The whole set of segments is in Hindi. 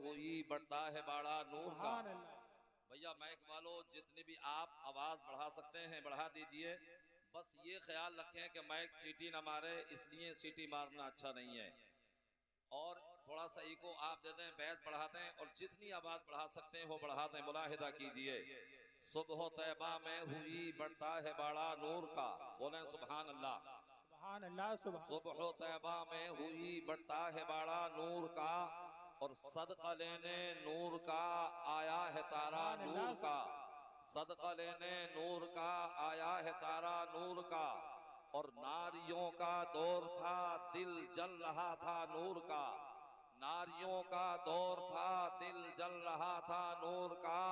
हुई बढ़ता है बाड़ा नूर का। भैया माइक वालों जितनी भी आप आवाज बढ़ा सकते हैं बढ़ा दीजिए, बस ये ख्याल रखें कि माइक सीटी ना मारे, इसलिए सीटी मारना अच्छा नहीं है। और थोड़ा सा इको आप दे दें, बैच बढ़ा दें और जितनी आवाज बढ़ा सकते हैं वो बढ़ा दें। मुलाहिदा कीजिए, सुबह तैबा में हुई बढ़ता है बाड़ा नूर का। बोले सुभान अल्लाह। सुभान अल्लाह सुबह तैबा में हुई बढ़ता है बाड़ा नूर का, और सदका लेने नूर का आया है तारा नूर का। सदका लेने नूर का आया है तारा नूर का, और नारियों का दौर था दिल जल रहा था नूर का। नारियों का दौर था दिल जल रहा था नूर का,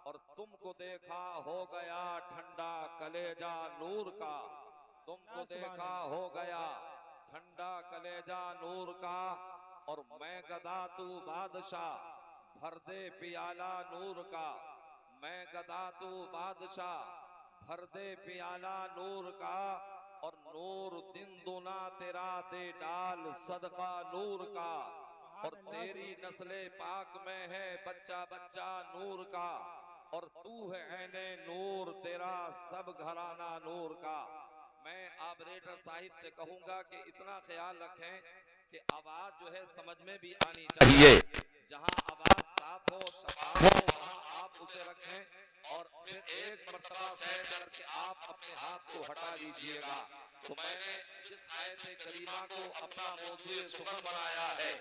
और तुमको देखा हो गया ठंडा कलेजा नूर का। तुमको देखा हो गया ठंडा कलेजा नूर का, और मैं गदा तू बादशाह भर दे पियाला नूर का। मैं गदा तू बादशाह भर दे पियाला नूर का, और नूर दिन दुना तेरा दे डाल सदका नूर का। और तेरी नस्ले पाक में है बच्चा बच्चा नूर का, और तू है ऐने नूर तेरा सब घराना नूर का। मैं ऑपरेटर साहिब से कहूंगा कि इतना ख्याल रखें कि आवाज जो है समझ में भी आनी चाहिए। जहां आवाज साफ हो शफाफ हो वहां आप उसे रखें, और फिर एक मर्तबा सेट करके आप अपने हाथ को हटा दीजिएगा। तो मैंने जिस आयत करीमा को अपना मौजूद सुखन बनाया है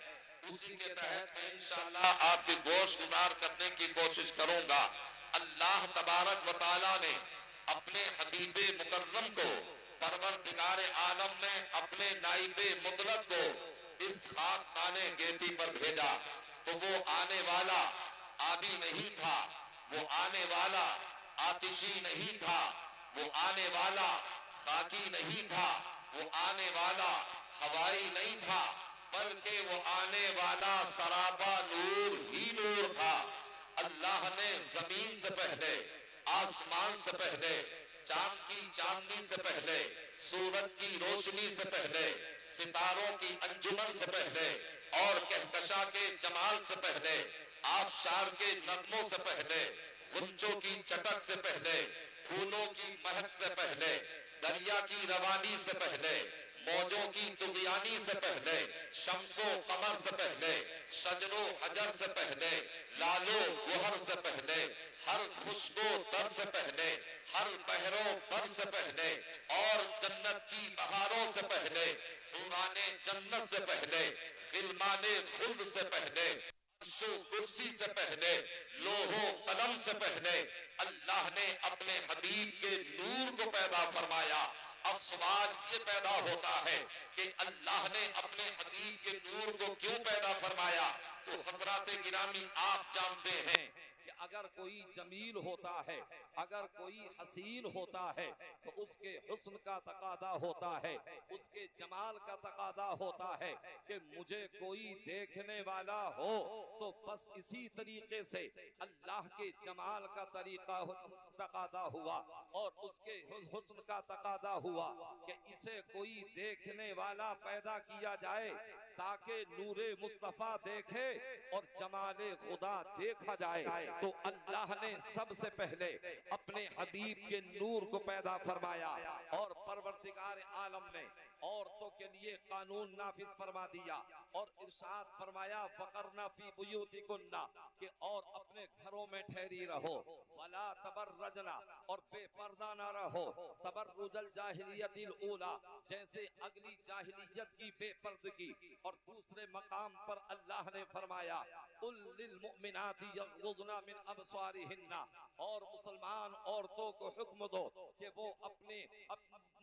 उसी के तहत मैं इंशाअल्लाह आपकी गोश गुजार करने की कोशिश करूंगा। अल्लाह तबारक व तआला ने अपने हबीबे मुकर्रम को, परवरदिगार आलम ने अपने नाइबे मुतलक को इस खाकदाने गेटी पर भेजा। तो वो आने वाला आबी नहीं था, वो आने वाला आतिशी नहीं था, वो आने वाला खाकी नहीं था, वो आने वाला हवाई नहीं था, बल्कि वो आने वाला सरापा नूर ही नूर था। अल्लाह ने जमीन से पहले, आसमान से पहले, चांद की चांदनी से पहले, सूरज की रोशनी से पहले, सितारों की अंजुमन से पहले, और कहकशा के जमाल से पहले, आबशार के नगमों से पहले, गुंजों की चटक से पहले, फूलों की महक से पहले, दरिया की रवानी से पहले, मौजों की तुगयानी से पहले, शम्सो कमर से पहले, शजरो हजर से पहले, लालो गुहर से पहले, हर खुशबो तर से पहले, हर बहरो पर से पहले, और जन्नत की बहारों से पहले, हुराने जन्नत से पहले, गिलमाने खुल्द से पहले, कुर्सी से पहले, लोहो कलम से पहले अल्लाह ने अपने हबीब के नूर को पैदा फरमाया। अब सवाल ये पैदा होता है कि अल्लाह ने अपने हबीब के नूर को क्यों पैदा फरमाया? तो हजरात गिरामी आप जानते हैं कि अगर कोई जमील होता है, अगर कोई हसीन होता है, तो उसके हुस्न का तकादा होता है, उसके जमाल का तकादा होता है कि मुझे कोई देखने वाला हो। तो बस इसी तरीके से अल्लाह के जमाल का तकादा हुआ और उसके हुस्न का तकादा हुआ कि इसे कोई देखने वाला पैदा किया जाए ताकि नूरे मुस्तफा देखे और जमाले खुदा देखा जाए। तो अल्लाह ने सबसे पहले अपने हबीब के नूर को पैदा फरमाया, और परवरदिगार आलम ने औरतों के लिए कानून नाफिज फरमा दिया और इरशाद फरमाया फकरना फी बुयूतिकुन्ना, कि और अपने घरों में ठहरी रहो, वला तबर्रजना, और बेपर्दा ना रहो, तबर्रुजल जाहिलियतिल ऊला, जैसे अगली जाहिलियत की बेपर्दगी। और दूसरे मकाम पर अल्लाह ने फरमाया कुल लिल मुमिनाति यग़ुज़ना मिन अबसारिहिन्ना, और मुसलमान औरतों को हुक्म दो कि वो अपने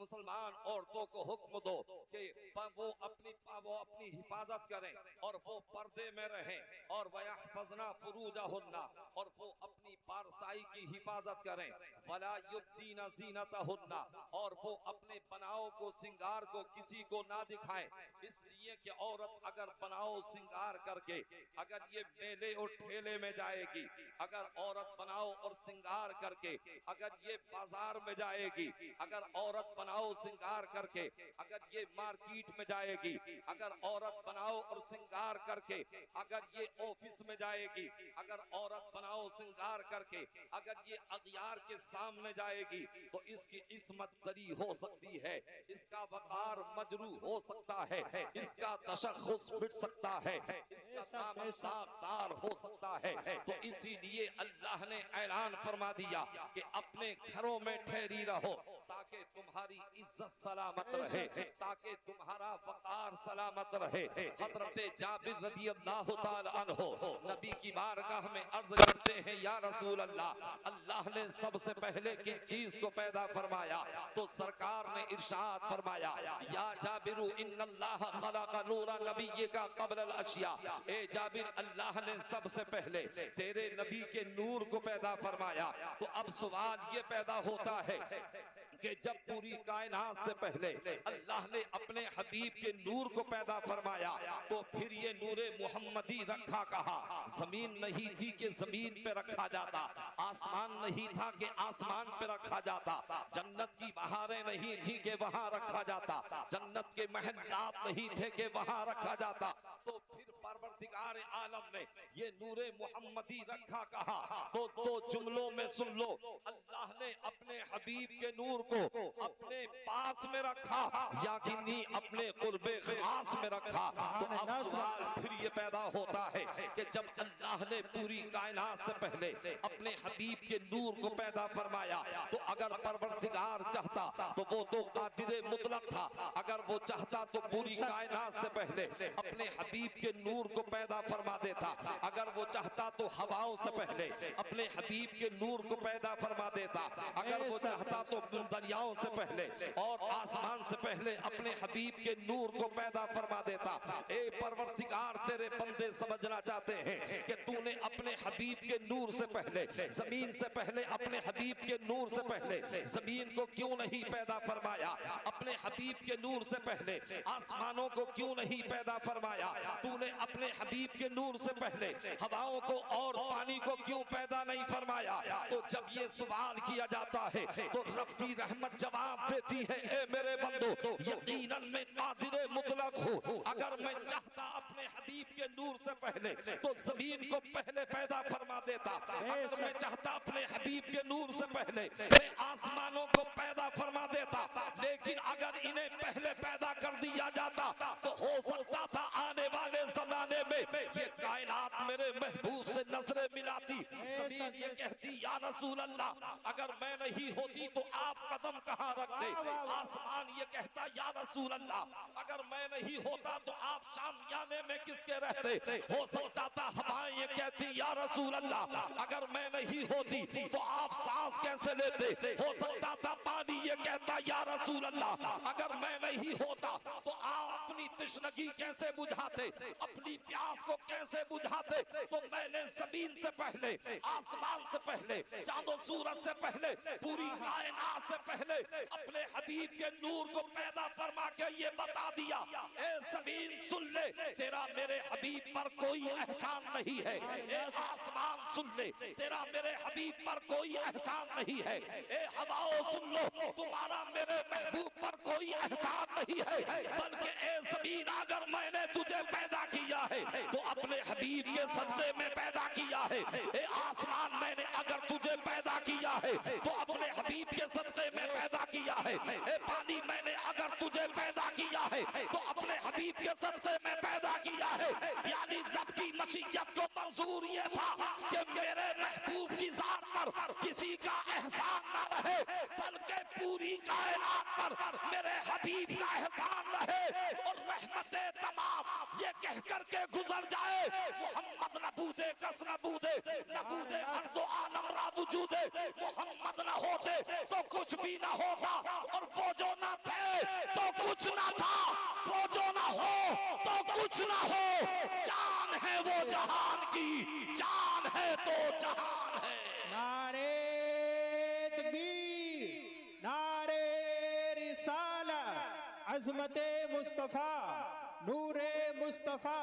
मुसलमान औरतों को हुक्म दो कि वो अपनी हिफाजत करें और वो पर्दे में रहें, और वयहफ़ज़ना फ़ुरूजहुन्ना, और वो अपनी पारसाई की हिफाजत करें, वला युब्दीना ज़ीनतहुन्ना, और वो अपने बनाव को सिंगार को किसी को ना दिखाएं। इसलिए कि औरत अगर बनाओ सिंगार करके अगर ये मेले और ठेले में जाएगी, अगर औरत बनाओ और सिंगार करके अगर ये बाजार में जाएगी, अगर औरत बनाओ सिंगार करके अगर ये मार्केट में जाएगी, अगर औरत बनाओ और सिंगार करके अगर ये ऑफिस में जाएगी, अगर औरत बनाओ श्रृंगार करके अगर ये अगियार के सामने जाएगी तो इसकी इस्मत दरी हो सकती है, इसका वकार मजरू हो सकता है, इसका तशख्खुस मिट सकता है, इसका दामन दागदार हो सकता है। तो इसीलिए अल्लाह ने ऐलान फरमा दिया कि अपने घरों में ठहरी रहो ताकि तुम्हारी इज्जत सलामत रहे, ताकि तुम्हारा वकार सलामत रहे। हजरत जाबिर रज़ी अल्लाह ताला अन्हु नबी की बारगाह में अर्ज करते हैं, या रसूल अल्लाह, अल्लाह ने सबसे पहले किन चीज को पैदा फरमाया? तो सरकार ने इरशाद फरमाया, या जाबिरु इन्नल्लाह खलक़ नूरा नबिय्यिका क़ब्ल अल अशिया। ए जाबिर, अल्लाह ने सबसे पहले तेरे नबी के नूर को पैदा फरमाया। तो अब सवाल ये पैदा होता है कि जब पूरी कायनात से पहले अल्लाह ने अपने हबीब के नूर को पैदा फरमाया तो फिर ये नूरे मुहम्मदी रखा कहा? जमीन नहीं थी कि जमीन पे रखा जाता, आसमान नहीं था कि आसमान पे रखा जाता, जन्नत की बहारें नहीं थी कि वहां रखा जाता, जन्नत के महलात नहीं थे कि वहां रखा जाता। तो फिर परवरदिगार आलम ने ये नूरे मुहम्मदी रखा कहा? तो दो जुमलों में सुन लो, अल्लाह ने अपने हबीब के नूर को अपने पास में रखा या किन्हीं अपने कुर्बे खास में रखा। तो अब सवाल फिर ये पैदा होता है कि जब अल्लाह ने पूरी कायनात से पहले अपने हबीब के नूर को पैदा फरमाया तो अगर परवरदिगार चाहता तो वो तो कादिर मुतलक था, अगर वो चाहता तो पूरी कायनात से पहले अपने हबीब के नूर को पैदा फरमा देता, अगर वो चाहता तो हवाओं से पहले अपने हबीब के नूर को पैदा फरमा देता, अगर वो चाहता तो दरियाओं से पहले और आसमान से पहले अपने हबीब के नूर को पैदा फरमा देता। ए परवरदिगार, तेरे बंदे समझना चाहते हैं कि तूने अपने हबीब के नूर से पहले जमीन से पहले अपने हबीब के नूर से पहले जमीन को क्यों नहीं पैदा फरमाया? अपने हबीब के नूर से पहले आसमानों को क्यों नहीं पैदा फरमाया? तूने अपने हबीब के नूर से पहले हवाओं को और पानी को क्यों पैदा नहीं फरमाया? तो जब ये सवाल किया जाता है तो रब की रहमत जवाब देती है, ए मेरे बंदो, यकीनन मैं कादिर मुतलक हूँ। अगर मैं चाहता अपने हबीब के नूर से पहले तो जमीन को पहले पैदा फरमा देता, अगर मैं चाहता अपने हबीब के नूर से पहले मैं आसमानों को पैदा फरमा देता, लेकिन अगर इन्हें पहले पैदा कर दिया जाता तो हो सकता था आने वाले जमाने में ये कायनात मेरे महबूब से नजरें मिलाती। जमीन ये कहती, या रसूल अल्लाह, अगर मैं नहीं होती तो आप कदम कहाँ रखते? आसमान ये कहता, या रसूल अल्लाह, अगर मैं नहीं होता तो आप शामियाने में किसके रहते? हो सकता था हवाएं ये कहती, या रसूल अल्लाह, अगर मैं नहीं होती तो आप सांस कैसे लेते? हो सकता था पानी ये कहता, या रसूल अल्लाह, अगर मैं नहीं होता तो आप अपनी तृष्णगी कैसे बुझाते, अपनी प्यास को कैसे बुझाते? तो मैंने जमीन से पहले, आसमान से पहले, चांदो सूरज से पहले, पूरी कायनात से पहले अपने हबीब के नूर को पैदा फरमा के ये बता दिया, ए जमीन सुन ले, तेरा मेरे हबीब पर कोई एहसान नहीं है। ए आसमान सुन ले, तेरा मेरे हबीब पर कोई एहसान नहीं है। ए हवाओं सुन लो, तुम्हारा मेरे महबूब पर कोई एहसान नहीं है। बल्कि ए जमीन, अगर मैंने तुझे पैदा किया है तो अपने हबीब के सजदे में पैदा किया है। ए आसमान, मैंने अगर तुझे पैदा किया है तो अपने हबीब के सजदे में पैदा किया है। ए पानी, मैंने अगर तुझे पैदा किया है तो अपने हबीब के सजदे में पैदा किया है। यानी रब की मशीयत को मंजूर ये था कि मेरे महबूब की जात पर किसी का एहसान न रहे, बल्कि पूरी कायनात पर मेरे हबीब का एहसान रहे और रहमतें तमाम ये कह करके गुजर जाए, मोहम्मद नबूदे कस नबूदे नबूदे अर्दो आलम रा वजूदे, मोहम्मद न होते तो कुछ भी न होता, और वो जो न थे तो कुछ न था, वो जो न हो तो कुछ न हो। जान है वो जहान की, जान है तो जहान है। नारे तकबीर, नारे रिसालत, अज़मते मुस्तफ़ा, नूरे मुस्तफ़ा,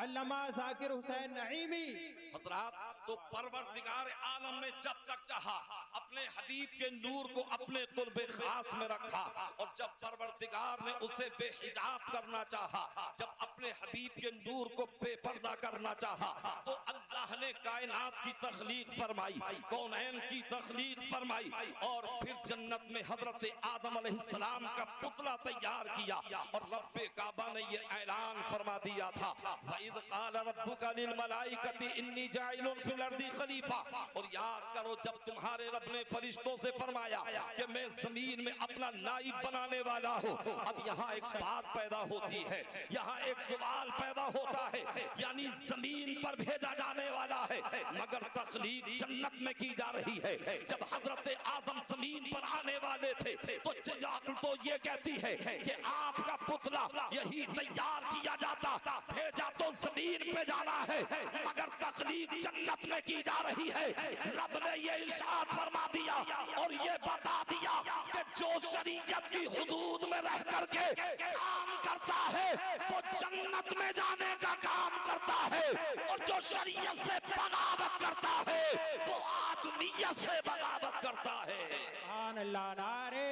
अल्लामा जाकिर हुसैन नईमी। हजरात, तो परवरदिगार आलम ने जब तक चाहा अपने हबीब के नूर को अपने कुर्बे खास में रखा, और जब परवरदिगार ने उसे बेहिजाब करना चाहा, जब अपने हबीब के नूर को बेपर्दा करना चाहा, तो अल्लाह ने कायनात की तख्लीक फरमाई, कौनैन की तख्लीक फरमाई, और फिर जन्नत में हजरत आदम अलैहिस्सलाम का पुतला तैयार किया। और रब्बे काबा ने ये ऐलान फरमा दिया था, वइज़ क़ाल रब्बुका लिल मलाइकति इन्नी जाइलुन फिल अर्दि खलीफा। और याद करो जब तुम्हारे रब ने फरिश्तों से फरमाया कि मैं जमीन में अपना नाइब बनाने वाला हूँ। अब यहाँ एक बात पैदा होती है, यहाँ एक सवाल पैदा होता है, यानी जमीन पर भेजा जाने वाला है, मगर तख्लीक जन्नत में की जा रही है। जब हजरत आदम जमीन पर आने वाले थे तो ये कहती है कि आपका पुतला यही तैयार किया जाता, भेजा तो जमीन पे जाना है, मगर तख्लीक जन्नत में की जा रही है। रब ने ये इरशाद फरमा दिया और ये बता दिया कि जो शरीयत की हुदूद में रह करके काम करता है वो जन्नत में जाने का काम करता है, और जो शरीयत से बगावत करता है वो आदमियत से बगावत करता है। सुभान अल्लाह। नारे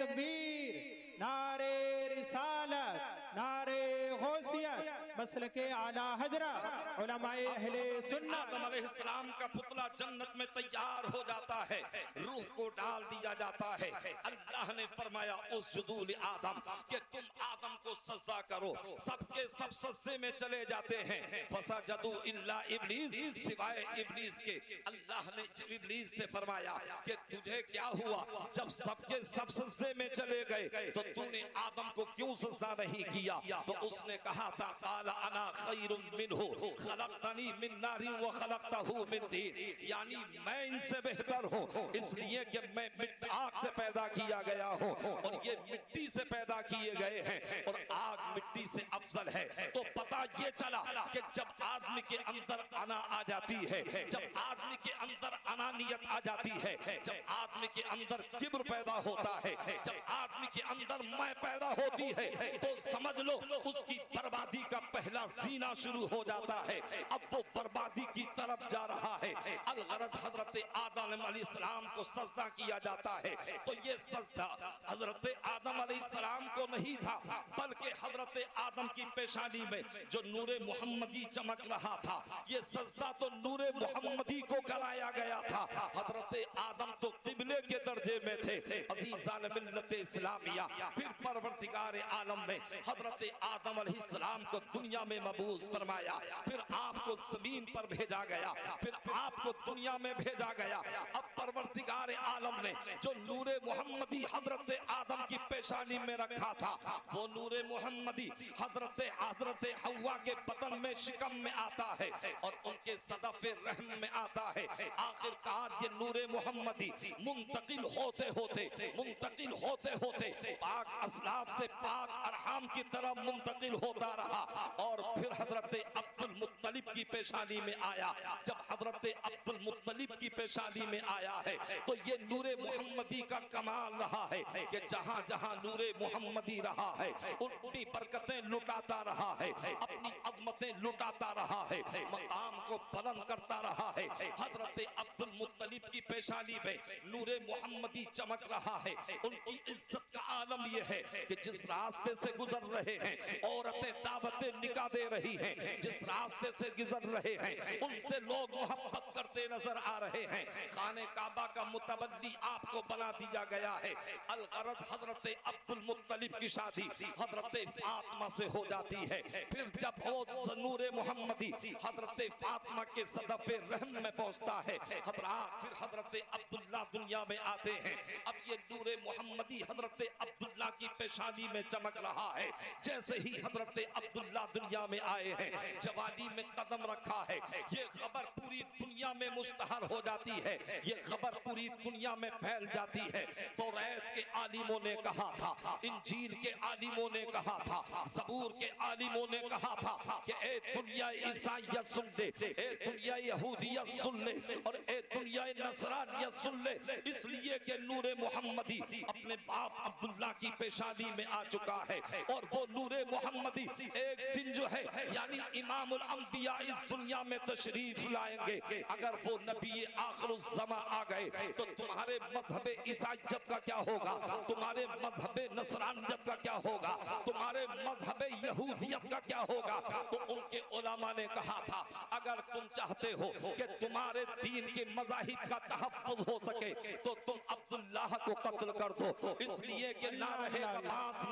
तकबीर, नारे रिसालत, नारे गौसियत, मसलके आला हजरत उलमाए अहले सुन्नत। आदम अलैहिस्सलाम का पुतला जन्नत में तैयार हो जाता है, रूह को डाल दिया जाता है। अल्लाह ने फरमाया उसजुदू लि आदम, कि तुम आदम को सजदा करो। सबके सब सजदे में चले जाते हैं, फसजदू इल्ला इब्लीस, सिवाय इब्लीस के। अल्लाह ने इब्लीस से फरमाया कि तुझे क्या हुआ, जब सबके सब सजदे में चले गए तो तूने आदम को क्यों सजदा नहीं किया? तो उसने कहा था काला अना खैरुम मिन्हु खलक़तनी मिन नारिन व खलक़तहु मिन तीन, यानी मैं इनसे बेहतर हूँ इसलिए कि मैं आग से पैदा किया गया हूँ और ये मिट्टी से पैदा किए गए हैं, और आग मिट्टी से अफजल है। तो पता ये चला कि जब आदमी के अंदर अना आ जाती है, जब आदमी के अंदर अनानियत आ जाती है, जब आदमी के अंदर किब्र पैदा होता है, जब आदमी के अंदर मैं पैदा होती है, तो समझ लो उसकी बर्बादी का पहला सीना शुरू हो जाता है। अब वो बर्बादी की तरफ जा रहा है। अलगरज हजरत आदम अलैहिस्सलाम को सजदा किया जाता है, तो ये सजदा हजरत आदम अलैहिस्सलाम को नहीं था, बल्कि हजरत आदम की पेशानी में जो नूरे मुहम्मदी चमक रहा था, ये सजदा तो नूरे मुहम्मदी को कराया गया था। हजरत आदम तो किबले के दर्जे में थे, अजीज़ान मिल्लत इस्लामिया। फिर परवरदिगार आलम ने हजरत आदम अलैहिस्सलाम को दुनिया में मबूस फरमाया, फिर आपको जमीन पर भेजा गया, फिर आपको दुनिया में भेजा गया। अब परवरदिगार आलम ने जो नूरे मुहम्मदी हजरत आदम की पेशानी में रखा था, वो नूरे मुहम्मदी हजरत हव्वा के बदन में शिकम में आता है और उनके सदफ़े रहम में आता है। आखिरकार ये नूरे मुहम्मदी मुंतकिल होते होते पाक असलाफ से पाक अरहाम की तरफ मुंतकिल होता रहा, और फिर हजरत अब्दुल मुत्तलिब की पेशानी में आया। जब हजरत अब्दुल मुत्तलिब की पेशानी में आया है तो ये नूरे मुहम्मदी का कमाल रहा है कि जहां जहां नूरे मुहम्मदी रहा है अपनी बरकतें लुटाता रहा है, अपनी अज़मतें लुटाता रहा है, मकाम को बुलंद करता रहा है। हजरत अब्दुल मुत्तलिब की पेशानी में नूरे मुहम्मदी चमक रहा है। उनकी इज्जत का आलम यह है कि जिस रास्ते से गुजर रहे हैं औरतें दावतें निकाह दे रही हैं, जिस रास्ते से गुजर रहे हैं उनसे लोग मोहब्बत करते नजर आ रहे हैं। खाने काबा का मुतबद्दी आपको बना दिया गया है। अलगरज हजरत अब्दुल मुत्तलिब की शादी हजरत फातिमा से हो जाती है। फिर जब वो नूरे मुहम्मदी हजरत फातिमा के सदफ़े रहम में पहुंचता है, फिर हजरत अब्दुल्ला दुनिया में आते हैं। अब ये नूरे मुहम्मदी हजरत अब्दुल्ला की पेशानी में चमक रहा है। जैसे ही हजरत अब्दुल्ला दुनिया में आए हैं, जवानी में कदम रखा है, ये खबर पूरी दुनिया में मुश्तहर हो जाती है, ये खबर पूरी दुनिया में फैल जाती है। तौरात के आलिमों ने कहा था, इंजील के आलिमों ने कहा था, ज़बूर के आलिमों ने कहा था कि ए दुनिया ईसाईयत सुन ले, ए दुनिया यहूदियत सुन ले, और ए दुनिया नसरा नौजवानियत सुन ले, इसलिए कि नूरे मोहम्मदी अपने बाप अब्दुल्ला की पेशानी में आ चुका है और वो नूरे मोहम्मदी एक दिन जो है यानी इमामुल अंबिया इस दुनिया में तशरीफ लाएंगे। अगर वो नबी आखिरुल ज़मा आ गए तो तुम्हारे मजहबे ईसाईयत का क्या होगा, तुम्हारे मजहबे नसरानियत का क्या होगा, तुम्हारे मजहबे यहूदियत का क्या होगा। तो उनके उलमा ने कहा था अगर तुम चाहते हो कि तुम्हारे दीन के मज़ाहिब का तहफ़्फ़ुज़ हो सके तो तुम अब्दुल्लाह को कत्ल कर दो, इसलिए कि ना रहेगा बांस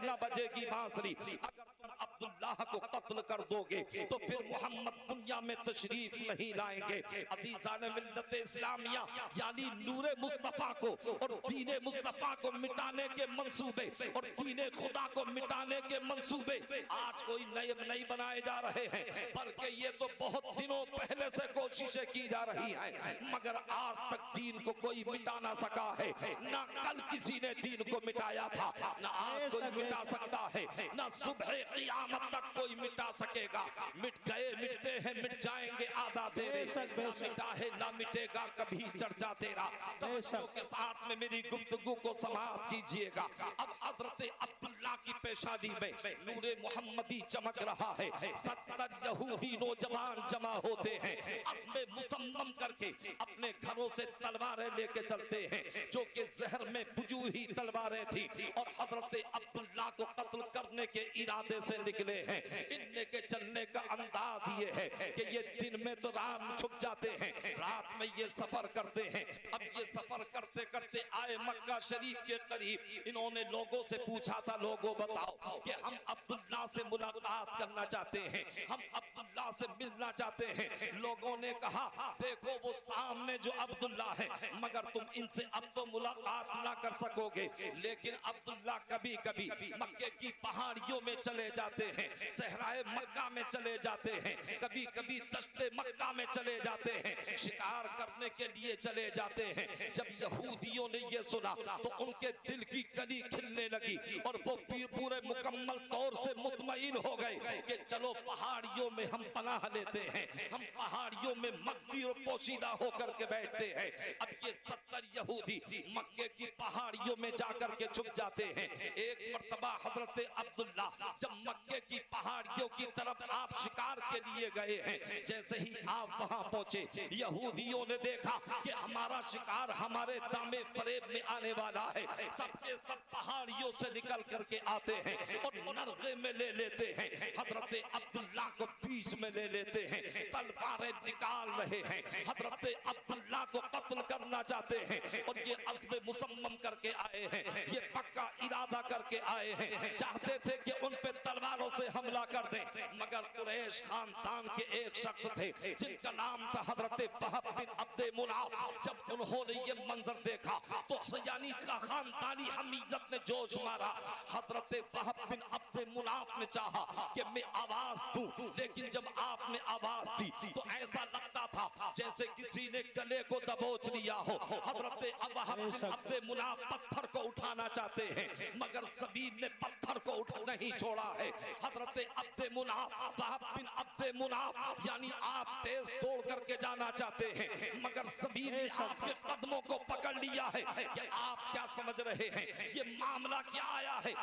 ना बजेगी बांसुरी। अगर तुम अब्दुल्लाह को कत्ल कर दोगे तो फिर मोहम्मद दुनिया में तशरीफ नहीं लाएंगे। अज़ीज़ान मिल्लत इस्लामिया यानी नूरे मुस्तफा को और दीने मुस्तफा को मिटाने के मंसूबे और दीने खुदा को मिटाने के मंसूबे आज कोई नए नहीं बनाए जा रहे हैं, बल्कि ये तो बहुत दिनों पहले से कोशिशें की जा रही हैं, मगर आज तक दीन को कोई मिटा ना सका है। ना कल किसी ने दीन को मिटाया था, ना आज कोई मिटा सकता है, ना सुबह क़यामत तक कोई मिटा सकेगा। मिट गए मिटते हैं, मिट जाएंगे आधा तेरे, ना मिटा है ना मिटेगा कभी चर्चा तेरा। तवज्जो के साथ में मेरी गुफ्तगू को समाप्त कीजिएगा। अब हज़रत अब्दुल्ला की पेशानी में नूरे मोहम्मदी चमक रहा है। 70 यहूदी नौजवान जमा होते हैं, अपने मुसम्मम करके अपने घरों से तलवारें लेके चलते हैं जो कि जहर में बुझी हुई तलवारें थी और हज़रत अब्दुल्ला को कत्ल करने के इरादे से निकले हैं। इनके के चलने का अंदाज ये है कि ये दिन में तो राम छुप जाते हैं, रात में ये सफर करते हैं। अब ये सफर करते करते आए मक्का शरीफ के करीब। इन्होंने लोगों से पूछा था लोगों बताओ कि हम अब्दुल्ला से मुलाकात करना चाहते हैं, हम अब्दुल्ला से मिलना चाहते हैं। लोगों ने कहा देखो वो सामने जो अब्दुल्ला है, मगर तुम इनसे अब तो मुलाकात ना कर सकोगे। लेकिन अब्दुल्ला कभी कभी मक्के की पहाड़ियों में चले जाते हैं, सहराए मक्का में चले जाते हैं, कभी कभी दश्ते मक्का में चले जाते हैं, शिकार करने के लिए चले जाते हैं। जब यहूदियों ने ये सुना तो उनके दिल की कली खिलने लगी और वो पूरे मुकम्मल तौर से मुतमईन हो गए कि चलो पहाड़ियों में हम पनाह लेते हैं, हम पहाड़ियों में मक्की और पोशीदा होकर के बैठते हैं। अब ये 70 यहूदी मक्के की पहाड़ियों में जाकर के छुप जाते हैं। एक मर्तबा हजरत अब्दुल्ला जब मक्के की पहाड़ियों की तरफ आप शिकार के लिए गए हैं, जैसे ही आप वहां पहुंचे यहूदियों ने देखा कि हमारा शिकार हमारे दामे फरेब में आने वाला है। सबके सब पहाड़ियों से निकल करके आते हैं और नरगे में ले लेते हैं। हजरत अब्दुल्ला को बीच में ले लेते हैं, तलवारें निकाल रहे हैं, हजरत अब्दुल्ला को कत्ल करना चाहते हैं। और ये अज़्म मुसम्मम करके आए हैं, ये पक्का इरादा करके आए हैं, चाहते थे कि उन पे तलवारों से हमला कर दें। मगर कुरैश खानदान के एक शख्स थे जिनका नाम था हजरत वहब बिन अब्दे मुनाफ। जब उन्होंने ये मंजर देखा तो यानी खानदानी हमीयत ने जोश मारा। हजरत वहब बिन अब्दे मुनाफ ने चाहा कि मैं आवाज दूं, लेकिन जब आपने आवाज दी तो ऐसा लगता था जैसे किसी ने गले को दबोच लिया हो। हजरत वहब बिन अब्दे मुनाफ पत्थर को उठाना चाहते हैं, मगर ज़मीन ने पत्थर को नहीं छोड़ा है। हजरत अब्दे मुनाफ वहब बिन अब्दे मुनाफ यानी आप तेज तोड़ करके जाना चाहते हैं, मगर ज़मीन ने आपके कदमों को पकड़ लिया है। कि आप क्या समझ रहे हैं ये मामला क्या आया है?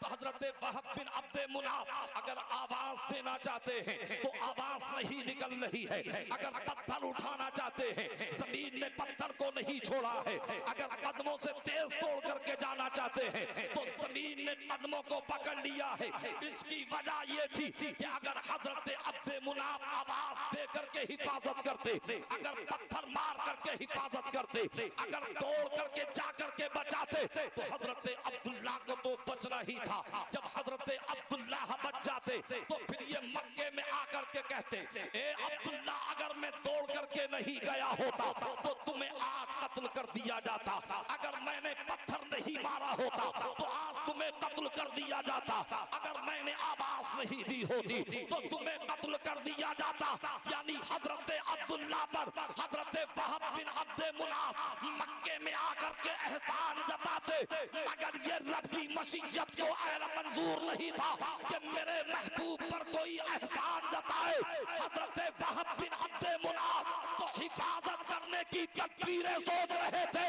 हजरत वहब बिन अब्दे मुनाफ अगर आवाज देना चाहते हैं तो आवाज नहीं निकल रही है। अगर पत्थर उठाना चाहते हैं जमीन ने पत्थर को नहीं छोड़ा है। अगर कदमों से तेज तोड़ करके जाना चाहते हैं तो जमीन ने कदमों को पकड़ लिया है। इसकी वजह ये थी कि अगर हजरत अब्दे मुनाफ आवाज दे करके हिफाजत करते, अगर पत्थर मार करके हिफाजत करते, अगर तोड़ करके जा करके बचाते तो हजरत अब्दुल्ला को तो बचना ही था। जब हजरत अब्दुल्ला बच जाते तो फिर ये मक्के में आकर के कहते, ए अब्दुल्ला अगर मैं तोड़ करके नहीं गया होता तो तुम्हें आज कत्ल कर दिया जाता। अगर मैंने पत्थर नहीं मारा होता तो आज तुम्हें कत्ल कर दिया जाता। अगर मैंने आवाज नहीं दी होती तो तुम्हें कत्ल कर दिया जाता। यानी हजरत अब्दुल्ला पर हजरत वहब बिन अब्दे मुनाफ मक्के में आकर के एहसान जताते, मगर ये रब की मशीयत को मंजूर नहीं था कि मेरे महबूब पर कोई एहसान जताए। हजरत वहब बिन अब्दे मुनाफ तो हिफाजत कर करने की तदबीरें सोच रहे थे,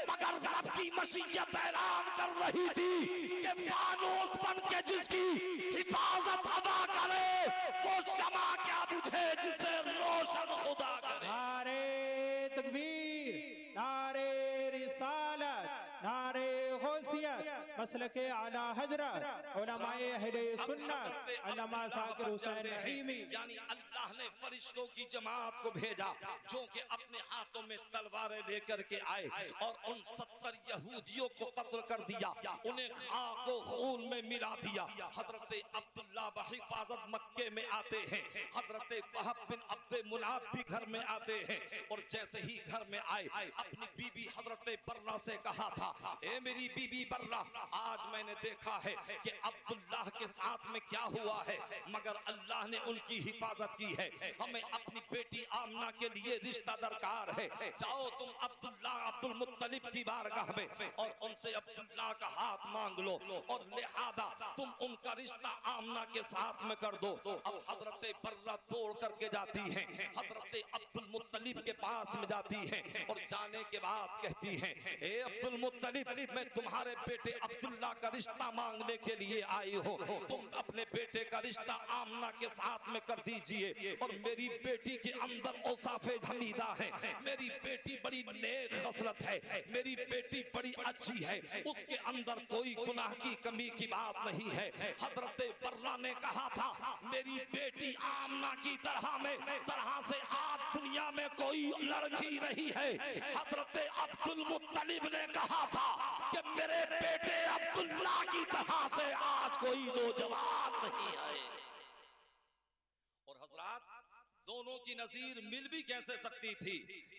मगर रब की मशीयत ऐलान कर रही थी कि फानूस बन के जिसकी हिफाजत अदा करे वो शमा क्या बुझे जिसे रोशन खुदा करे। नारे तकबीर, नारे रिसालत, नारे गौसियत, मसलके आला हजरत उलमाए अहले सुन्नत अल्लामा ज़ाकिर हुसैन नईमी। यानी अल्लाह ने फरिश्तों की जमात को भेजा जो कि अपने हाथों में तलवारें लेकर के आए और उन 70 यहूदियों को कत्ल कर दिया, उन्हें खाक व खून में मिला दिया। हजरत अब्दुल्ला बहिफाजत मक्के में आते हैं, हजरत वहब बिन अब्दे मुनाफ भी घर में आते हैं और जैसे ही घर में आए अपनी बीबी हजरत बर्रा से कहा था, ए मेरी बीबी बर्रा, आज मैंने देखा है कि अब्दुल्लाह के साथ में क्या हुआ है, मगर अल्लाह ने उनकी हिफाजत की है। हमें अपनी बेटी आमना के लिए रिश्ता दरकार है। जाओ तुम अब्दुल मुत्तलिब की बारगाह में और उनसे अब्दुल्लाह का हाथ मांग लो और लिहाजा तुम उनका रिश्ता आमना के साथ में कर दो। अब हजरत बर्रा दौड़ करके जाती हैं, हजरत अब्दुल मुत्तलिब के पास में जाती हैं और जाने के बाद कहती हैं, ए अब्दुल मुत्तलिब, मैं तुम्हारे बेटे अब्दुल्ला का रिश्ता मांगने के लिए आई हो, तुम अपने बेटे का रिश्ता आमना के साथ में कर दीजिए। और मेरी बेटी के अंदर औसाफे हमीदा है, मेरी बेटी बड़ी नेक खसलत है, मेरी बेटी बड़ी अच्छी है, उसके अंदर कोई गुनाह की कमी की बात नहीं है। हजरत बर्रा ने कहा था, मेरी बेटी आमना की तरह से आज दुनिया में कोई लड़की नहीं है। हजरत अब्दुल मुत्तलिब ने कहा था कि मेरे बेटे अब्दुल्ला की तरह से आज कोई नौजवान नहीं है। और हजरात दोनों की नजीर मिल भी कैसे सकती थी,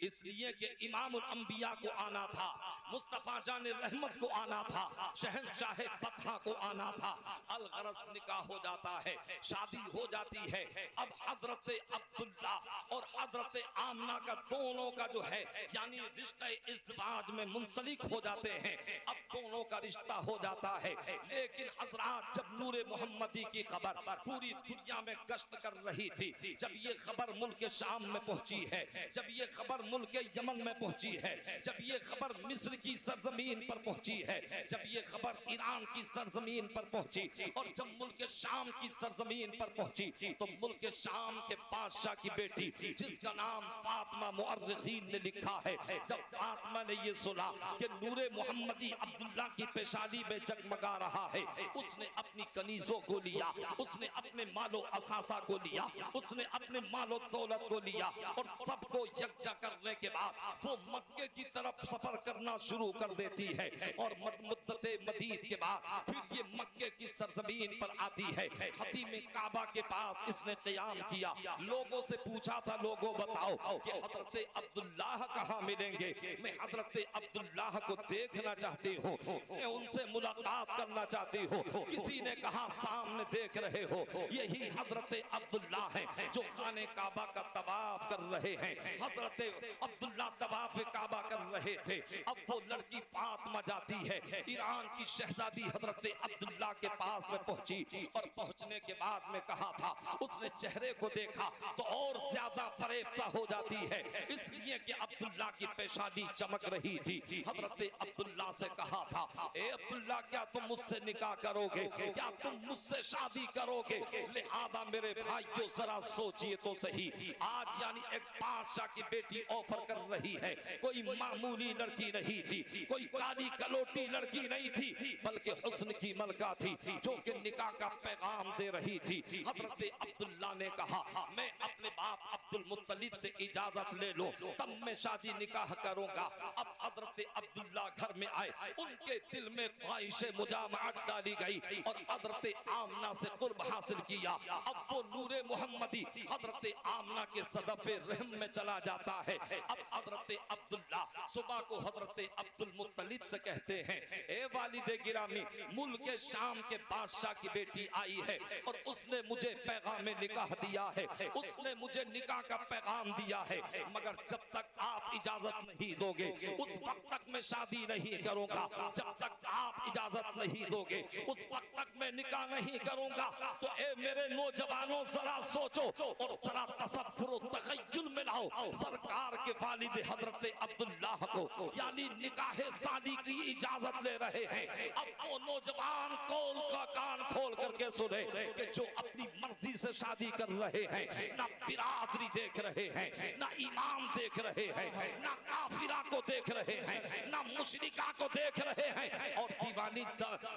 इसलिए कि इमामुल अंबिया को आना था, मुस्तफा जान रहमत को आना था, शहंशाह बतहा को आना था। अलगरस निकाह हो जाता है, शादी हो जाती है। अब हजरत अब्दुल्ला और हजरत आमना का दोनों का जो है यानी रिश्ता इज़्दिवाज में मुंसलिक हो जाते हैं। अब दोनों का रिश्ता हो जाता है, लेकिन हजरात जब नूरे मोहम्मदी की खबर पूरी दुनिया में गश्त कर रही थी, जब ये खबर मुल्क शाम में पहुंची है, जब ये खबर मुल्क यमन में पहुंची है, जब ये खबर मिस्र की सरजमीन पर पहुंची है, जब ये खबर ईरान की सरजमीन पर पहुंची और जब मुल्क शाम की सरजमीन पर पहुंची, तो मुल्क शाम के बादशाह की बेटी जिसका नाम फातिमा मुअर्रिखीन ने लिखा है, जब फातिमा ने ये सुना कि नूरे मोहम्मदी अब्दुल्ला की पेशानी में जगमगा रहा है, उसने अपनी कनीजों को लिया, उसने अपने मालो असासा को लिया, उसने अपने मालो दौलत को लिया और सबको यकजा करने के बाद वो मक्के की तरफ सफर करना शुरू कर देती है। और मुद्दते मदीद के बाद फिर ये मक्के की सरजमीन पर आती है। हतीम काबा के पास इसने क़याम किया, लोगों से पूछा था, लोगों बताओ कि हजरत अब्दुल्लाह कहाँ मिलेंगे, मैं हजरत अब्दुल्लाह को देखना चाहती हूँ, मैं उनसे मुलाकात करना चाहती हूँ। किसी ने कहा सामने देख रहे हो, यही हजरत अब्दुल्लाह है जो खाने काबा का तवाफ कर रहे हैं। हजरत अब्दुल्ला तवाफ काबा कर रहे थे। अब वो लड़की फातिमा जाती है, ईरान की शहजादी हजरत अब्दुल्ला के पास में पहुंची और पहुंचने के बाद में कहा था, उसने चेहरे को देखा तो और ज्यादा फरेफ्ता हो जाती है, इसलिए कि अब्दुल्ला की पेशानी चमक रही थी। हजरत अब्दुल्ला से कहा था, ए अब्दुल्ला, क्या तुम मुझसे निकाह करोगे, क्या तुम मुझसे शादी करोगे? लिहाजा मेरे भाइयों जरा सोचिए तो सही, आज यानी एक बादशाह की बेटी ऑफर कर रही है, कोई मामूली लड़की नहीं थी, कोई काली कलोटी लड़की नहीं थी, बल्कि हुस्न की मलका थी जो कि निकाह का पैगाम दे रही थी। हजरत अब्दुल्ला ने कहा, मैं अपने बाप अब्दुल मुत्तलिब से इजाजत ले लो, तब मैं शादी निकाह करूंगा। अब हजरत अब्दुल्ला घर में आए, उनके दिल में ख्वाहिश मुजामअत डाली गई और हजरत आमना से कुर्ब हासिल किया। अब वो नूरे मोहम्मदी हजरत आमना के सदफे रहम में चला जाता है। अब हजरत अब्दुल्ला सुबह को हजरत अब्दुल मुत्तलिब से कहते हैं, ए वालिदे गिरामी, मुल्क शाम के बादशाह की बेटी आई है और उसने मुझे पैगाम निकाह दिया है, उसने मुझे निकाह का पैगाम दिया है, मगर जब तक आप इजाजत नहीं दोगे उस वक्त तक मैं शादी नहीं करूंगा, जब तक आप इजाजत नहीं दोगे उस वक्त तक मैं निकाह नहीं करूंगा। तो ए मेरे नौजवानों जरा सोचो और जरा तसव्वुर तखय्युल में लाओ सरकार के वालिद हजरत अब्दुल्लाह को यानी निकाह सानी की इजाजत ले रहे हैं। अब वो नौजवान कौल का कान खोल करके सुने कि जो अपनी मर्जी से शादी कर रहे हैं, ना बिरादरी देख रहे हैं, ना इमाम देख रहे हैं, ना काफिरा को देख रहे हैं, ना मुशरिका को देख रहे हैं, और दीवानी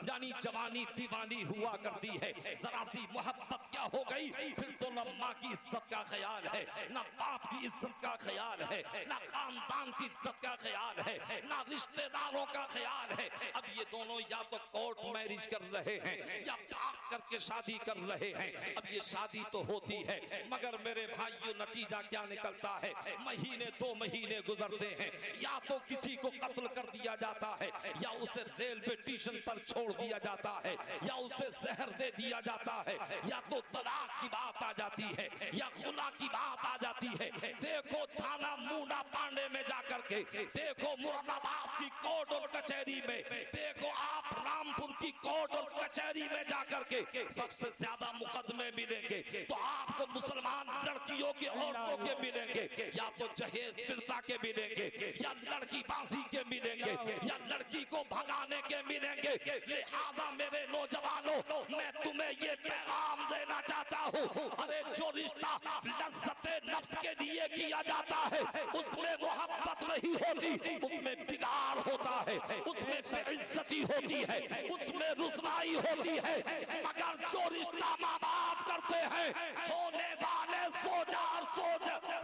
यानी जवानी दीवानी हुआ करती है। जरा सी मोहब्बत क्या हो गई, फिर तो न माँ की इज्जत का ख्याल है, ना बाप की इज्जत का ख्याल है, ना खानदान की इज्जत का ख्याल है, ना रिश्तेदारों का ख्याल है। अब ये दोनों या तो कोर्ट मैरिज कर रहे हैं या भाग करके शादी कर रहे हैं। अब ये शादी तो होती है, मगर मेरे भाइयों नतीजा क्या निकलता है, महीने 2 महीने गुजरते हैं, या तो किसी को कत्ल कर दिया जाता है, या उसे रेलवे स्टेशन पर छोड़ दिया जाता है, या उसे जहर दे दिया जाता है, या तो तलाक की बात आ जाती है, या खुला की बात आ जाती है। देखो थाना मूंडा पांडे में जाकर के, देखो मुरादाबाद की कोर्ट और कचहरी में, देखो आप रामपुर की कोर्ट और कचहरी में जाकर के सबसे ज्यादा मुकदमे मिलेंगे तो आपको मुसलमान लड़कियों के, औरतों के मिलेंगे, या तो जहेज पीड़िता के मिलेंगे, या लड़की फांसी के मिलेंगे, या लड़की को भगाने के मिलेंगे। लिहाजा मेरे नौजवानों, मैं तुम्हें ये पैगाम देना चाहता हूँ, अरे जो रिश्ता लज्जते नफ्स के लिए किया जाता है उसमें मोहब्बत नहीं होती, उसमें बिगाड़ होता है, उसमें बेइज्जती होती है, उसमें रुसवाई होती है। मगर जो रिश्ता माँ बाप करते हैं, होने वाले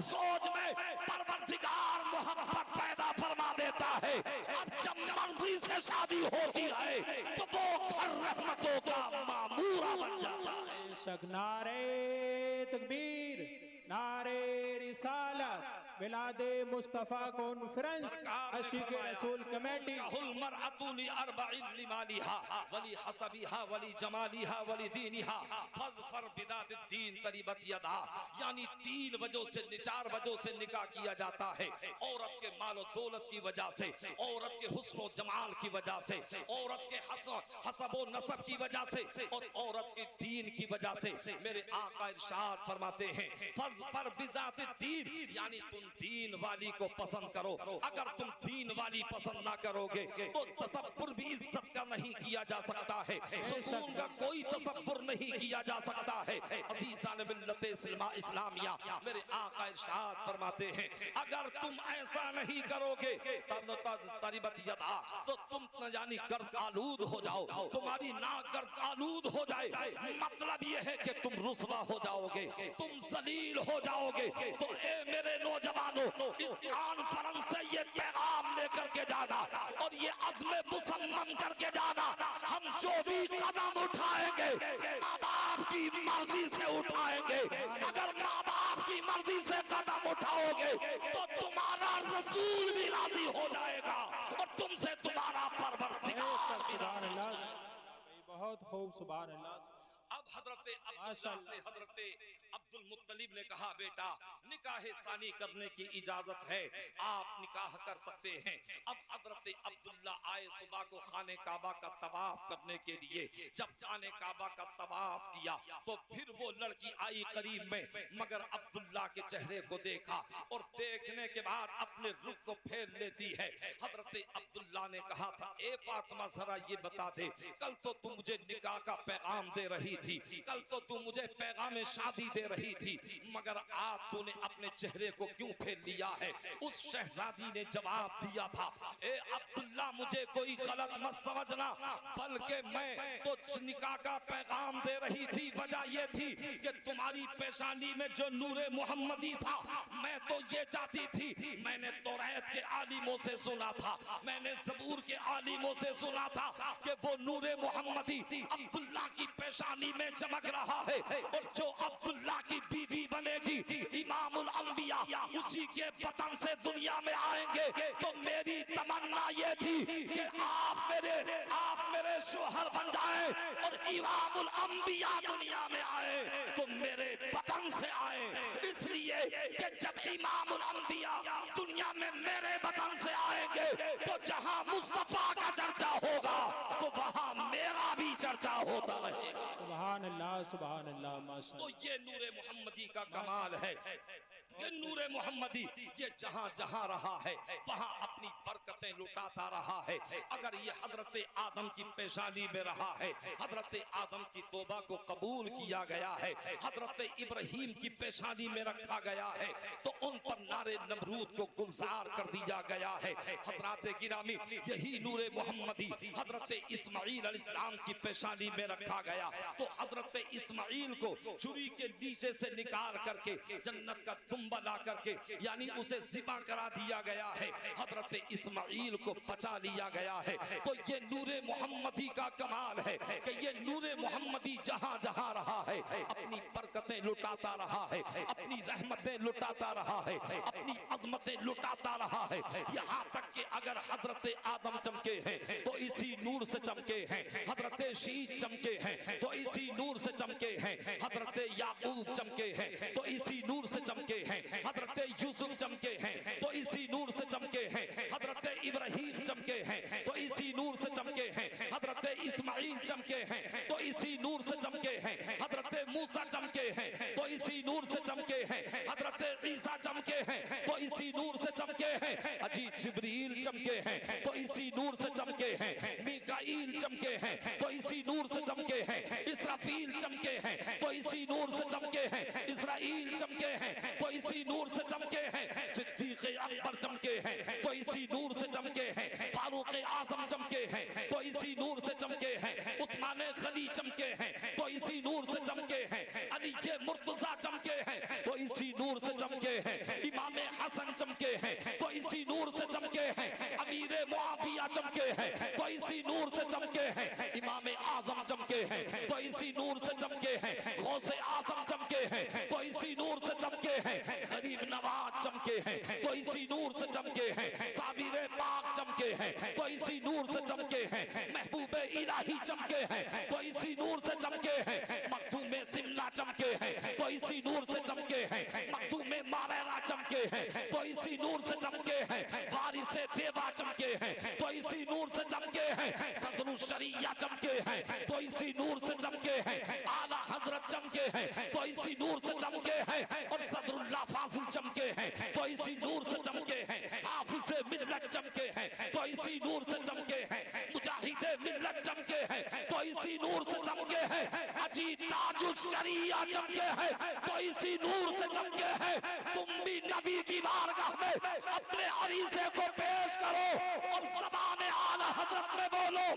सोच में परवरदिगार मोहब्बत पैदा फरमा देता है। अब जब मर्जी से शादी होती है तो वो घर रहमतों का मामूरा बन जाता है। नारे तकबीर, नारे रिसालत, मिलादे मुस्तफा कॉन्फ्रेंस, आशिक रसूल कमेटी। मरअतुल अर्बईन लिमालिहा वली हसबिहा वली जमालिहा वली दीनिहा फज़फर बिदातिद्दीन तरीबत यदा, यानी 3 वजहों से, 4 वजहों से निकाह किया जाता है। औरत के मालो दौलत की वजह से, औरत के हुस्न जमाल की वजह से, औरत के हसब व नसब की वजह से, और औरत के दीन की वजह से। मेरे आका इरशाद फरमाते हैं फज़फर बिदातिद्दीन, यानी तुम दीन वाली को पसंद करो। अगर तुम दीन वाली पसंद ना करोगे तो तसव्वुर भी इज्जत का नहीं किया जा सकता है, सुकून का कोई तसव्वुर नहीं किया जा सकता है। अज़ीज़ान मिल्लत इस्लामिया, मेरे आका इरशाद फरमाते हैं अगर तुम ऐसा नहीं करोगे तब तरीबत यदा, तो तुम यानी गर्द आलूद हो जाओ, तुम्हारी नाक गर्द आलूद हो जाए। मतलब ये है कि तुम रुसवा हो जाओगे, तुम जलील हो जाओगे। तो ए मेरे नौजवानों, इस कॉन्फ्रेंस से ये पैगाम लेकर के जाना और ये अज़्म मुसम्मम करके जाना, हम जो भी कदम उठाएंगे माँ बाप की मर्जी से उठाएंगे। अगर माँ बाप की मर्जी से कदम उठाओगे तो तुम्हारा रसूल भी राजी हो जाएगा और तुमसे तुम्हारा परवरदिगार। बहुत खूब, सुभान अल्लाह। अब हजरत अब्दुल्लाह से हजरत अब्दुल मुत्तलिब ने कहा बेटा निकाह सानी करने की इजाजत है, आप निकाह कर सकते हैं। अब हजरत अब्दुल्ला आए सुबह को खाने काबा का तवाफ करने के लिए। जब खाने काबा का तवाफ किया तो फिर वो लड़की आई करीब में, मगर अब्दुल्ला के चेहरे को देखा और देखने के बाद अपने रुख को फेर लेती है। हजरत अब्दुल्ला ने कहा था ए फातिमा जरा ये बता दे, कल तो तुम मुझे निकाह का पैगाम दे रही थी, कल तो तू मुझे पैगाम शादी दे रही थी, मगर आज तूने अपने चेहरे को क्यों फेर लिया है? उस शहजादी ने जवाब दिया था ए अब्दुल्ला मुझे कोई गलत मत समझना, बल्कि मैं तो निकाह का पैगाम दे रही थी। वजह ये थी कि तुम्हारी पेशानी में जो नूरे मोहम्मदी था, मैं तो ये चाहती थी, मैंने तौरात के आलिमों से सुना था, मैंने ज़बूर के आलिमों से सुना था कि वो नूरे मोहम्मदी अब्दुल्ला की पेशानी में चमक रहा है, और जो अब्दुल्ला की बीवी बनेगी इमामुल अंबिया, उसी के बतन से दुनिया में आएंगे। तो मेरी तमन्ना ये थी कि आप मेरे शोहर बन जाएं और इमामुल अंबिया दुनिया में आए तो मेरे बतन से आए, इसलिए कि जब इमामुल अंबिया दुनिया में मेरे बतन से आएंगे तो जहां मुस्तफा का चर्चा होगा तो वहां मेरा भी चर्चा होता रहेगा। सुभान अल्लाह, सुभान अल्लाह, माशाअल्लाह। तो ये नूरे मोहम्मदी का कमाल है। ये नूरे नूरे मोहम्मदी ये जहां जहां रहा है वहां अपनी बरकतें लुटाता रहा है। अगर ये हजरत आदम की पेशानी में रहा है, हजरत आदम की तौबा को कबूल किया गया है, हजरत इब्राहीम की पेशानी में रखा गया है, तो उन पर नारे नमरूद को गुलजार कर दिया गया है। हजरत गिरामी यही नूरे मोहम्मदी हजरत इस्माइल अलैहिस्सलाम की पेशानी में रखा गया, तो हजरत इस्माइल को छुरी के नीचे से निकाल करके जन्नत का तुम्बा ला करके यानी उसे ज़िबा करा दिया गया है, हजरत इस्माइल को बचा लिया गया है। तो ये नूरे मोहम्मदी का कमाल है कि ये नूरे मोहम्मदी जहां जहां रहा है अपनी बरकतें लुटाता रहा है, अपनी रहमतें लुटाता रहा है, अपनी अज़मतें लुटाता रहा है। यहाँ तक कि अगर हजरत आदम चमके हैं तो इसी नूर से चमके हैं, हजरत शीश चमके हैं तो इसी नूर से चमके हैं, हजरत याकूब चमके हैं तो इसी नूर से चमके हैं, हजरत यूसुफ चमके हैं तो इसी नूर से चमके हैं, हजरत इब्राहीम चमके हैं तो इसी नूर से चमके हैं, हजरत इस्माइल चमके हैं तो इसी नूर से चमके हैं, हजरत मूसा चमके हैं तो इसी नूर से चमके हैं, हजरत ईसा चमके हैं तो इसी नूर से चमके हैं, अजी जिब्रील चमके हैं तो इसी नूर से चमके हैं, मीकाईल चमके हैं तो इसी नूर से चमके हैं, इसराफील चमके हैं तो इसी नूर से चमके हैं, इस्राईल चमके हैं तो इसी नूर से चमके हैं, सिद्दीक़ अकबर चमके हैं तो इसी नूर से चमके हैं, फारूक आज़म चमके हैं तो इसी नूर से चमके हैं, उस्मान गनी चमके हैं तो इसी नूर से चमके हैं, अली मुर्तज़ा चमके हैं तो इसी नूर से चमके हैं, इमाम हसन चमके हैं तो इसी नूर से चमके हैं, अमीर मुआविया चमके हैं तो इसी नूर से चमके हैं, इमाम आज़म चमके हैं तो इसी नूर से चमके हैं, गौसे आज़म चमके हैं तो इसी नूर से चमके हैं, गरीब नवाज चमके हैं तो इसी नूर से चमके हैं, साबिर पाक चमके हैं तो इसी नूर से चमके हैं, महबूब इलाही चमके हैं तो इसी नूर से चमके हैं, मखदूम सिमला चमके हैं तो इसी नूर से चमके हैं, मखदूम मारेरा चमके हैं तो इसी नूर से चमके हैं, वारिस देवा चमके हैं तो इसी नूर से चमके हैं, सदरुल शरिया चमके हैं तो इसी नूर से चमके हैं, आला हजरत चमके हैं तो इसी नूर से चमके हैं, और सदरुल्लाह फाजिल चमके हैं तो इसी नूर से चमके हैं, हाफिज़ मिल्लत चमके हैं तो इसी नूर से चमके हैं, मुजाहिद मिल्लत चमके हैं तो इसी नूर से चमके हैं, अजी ताजुल शरिया चमके हैं तो इसी नूर से चमके हैं। तुम भी नबी की बारगाह में अपने अरीज़े को पेश करो और ज़बान आला हज़रत में बोलो,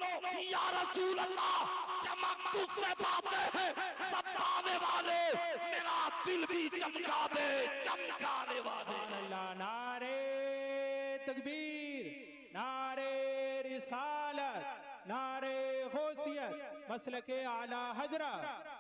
या रसूल अल्लाह, चमक तुझसे पाते हैं सब पाने वाले, मेरा दिल भी चमका दे चमकाने वाले। अल्लाह, नारे तकबीर, नारे रिसालत, नारे गौसियत, मसलके आला हजरत।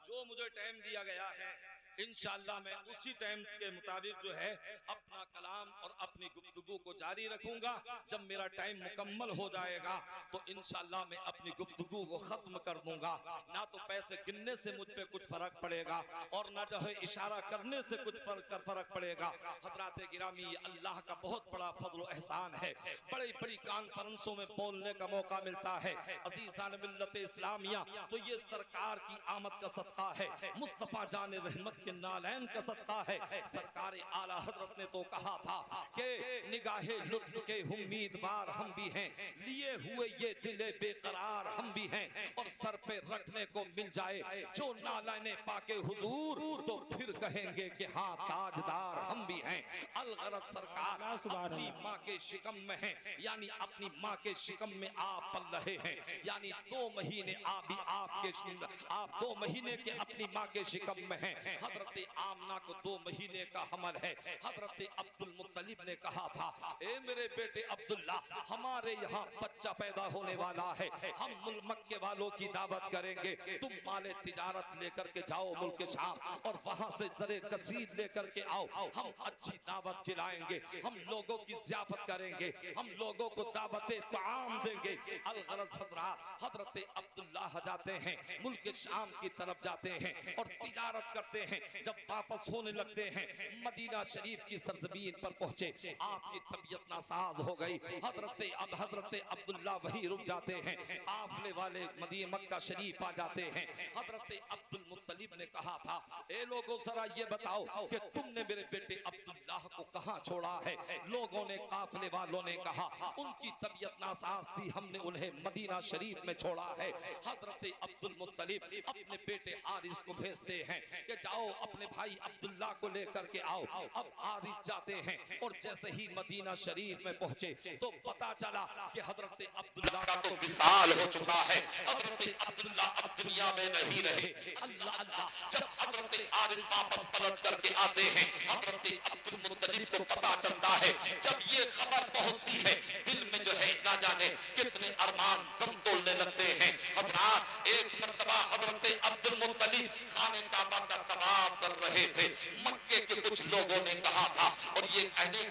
जो मुझे टाइम दिया गया है इंशाअल्लाह मैं उसी टाइम के मुताबिक जो है अपना कलाम और अपनी गुफ्तगू को जारी रखूंगा। जब मेरा टाइम मुकम्मल हो जाएगा तो इंशाअल्लाह मैं अपनी गुफ्तगू को खत्म कर दूंगा। ना तो पैसे गिनने से मुझ पे कुछ फर्क पड़ेगा और ना जो है इशारा करने से कुछ फर्क पड़ेगा। हजरात गिरामी, अल्लाह का बहुत बड़ा फजल एहसान है, बड़ी बड़ी कॉन्फ्रेंसों में बोलने का मौका मिलता है। अजीज़ान मिल्लत इस्लामिया, तो ये सरकार की आमद का सदका है, मुस्तफ़ा जान रहमत के नालैन का सदका है। सरकार आला हजरत ने तो कहा था कि निगाहे लुत्फ के उम्मीदवार हम भी हैं, लिए हुए ये दिले बेकरार हम भी हैं, और सर पे रखने को मिल जाए जो नालाने पाके हुजूर तो फिर कहेंगे कि हाँ ताजदार हम भी हैं। अलगरज सरकार अपनी माँ के शिकम में हैं, यानी अपनी माँ के शिकम में आप पल रहे हैं, यानी 2 महीने आप 2 महीने के अपनी माँ के शिकम में हैं। हजरत आमना को 2 महीने का हमल है। हजरत अब्दुल मुत्तलिब ने कहा था, ए मेरे बेटे अब्दुल्ला, हमारे यहाँ बच्चा पैदा होने वाला है, हम मुल्क मक्के वालों की दावत करेंगे, तुम माले तिजारत लेकर के जाओ मुल्क शाम और वहां से जरे कसीर लेकर के आओ, हम अच्छी दावत खिलाएंगे, हम लोगों की ज़ियाफत करेंगे, हम लोगों को दावते ताम देंगे। अलगरज हजरात, हजरत अब्दुल्ला जाते हैं मुल्क शाम की तरफ जाते हैं और तिजारत करते हैं। जब वापस होने लगते हैं मदीना शरीफ की सरजमीन पर पहुंचे, आपकी तबीयत नासाज हो गई। हजरत अब्दुल्ला वहीं रुक जाते हैं, काफिले वाले मदीना मक्का शरीफ आ जाते हैं। हजरत अब्दुल मुत्तलिब ने कहा था, ए लोगों जरा ये बताओ कि तुमने मेरे बेटे अब्दुल्लाह को कहां छोड़ा है? लोगों ने, काफिले वालों ने कहा उनकी तबीयत नासाज थी, हमने उन्हें मदीना शरीफ में छोड़ा है। हजरत अब्दुल मुत्तलिब अपने बेटे हारिस को भेजते हैं कि जाओ अपने भाई अब्दुल्लाह को लेकर के आओ। अब हारिस जाते हैं और जैसे ही मदीना शरीफ में पहुंचे तो पता चला कि हजरत अब्दुल्लाह का तो विसाल हो चुका है। हजरत अब्दुल्लाह अब दुनिया में नहीं रहे। अल्लाह अल्लाह, जब हजरत हारिस वापस पलट करके आते हैं, हजरत अब्दुल मुत्तलिब को पता चलता है। जब ये खबर पहुंचती है, दिल में जो है ना जाने कितने अरमान दम तोड़ने लगते हैं। हजरात, एक मर्तबा हजरत अब्दुल मुत्तलिब खाने काबा का तवाफ कर रहे थे। मक्के के कुछ लोगों ने कहा था और ये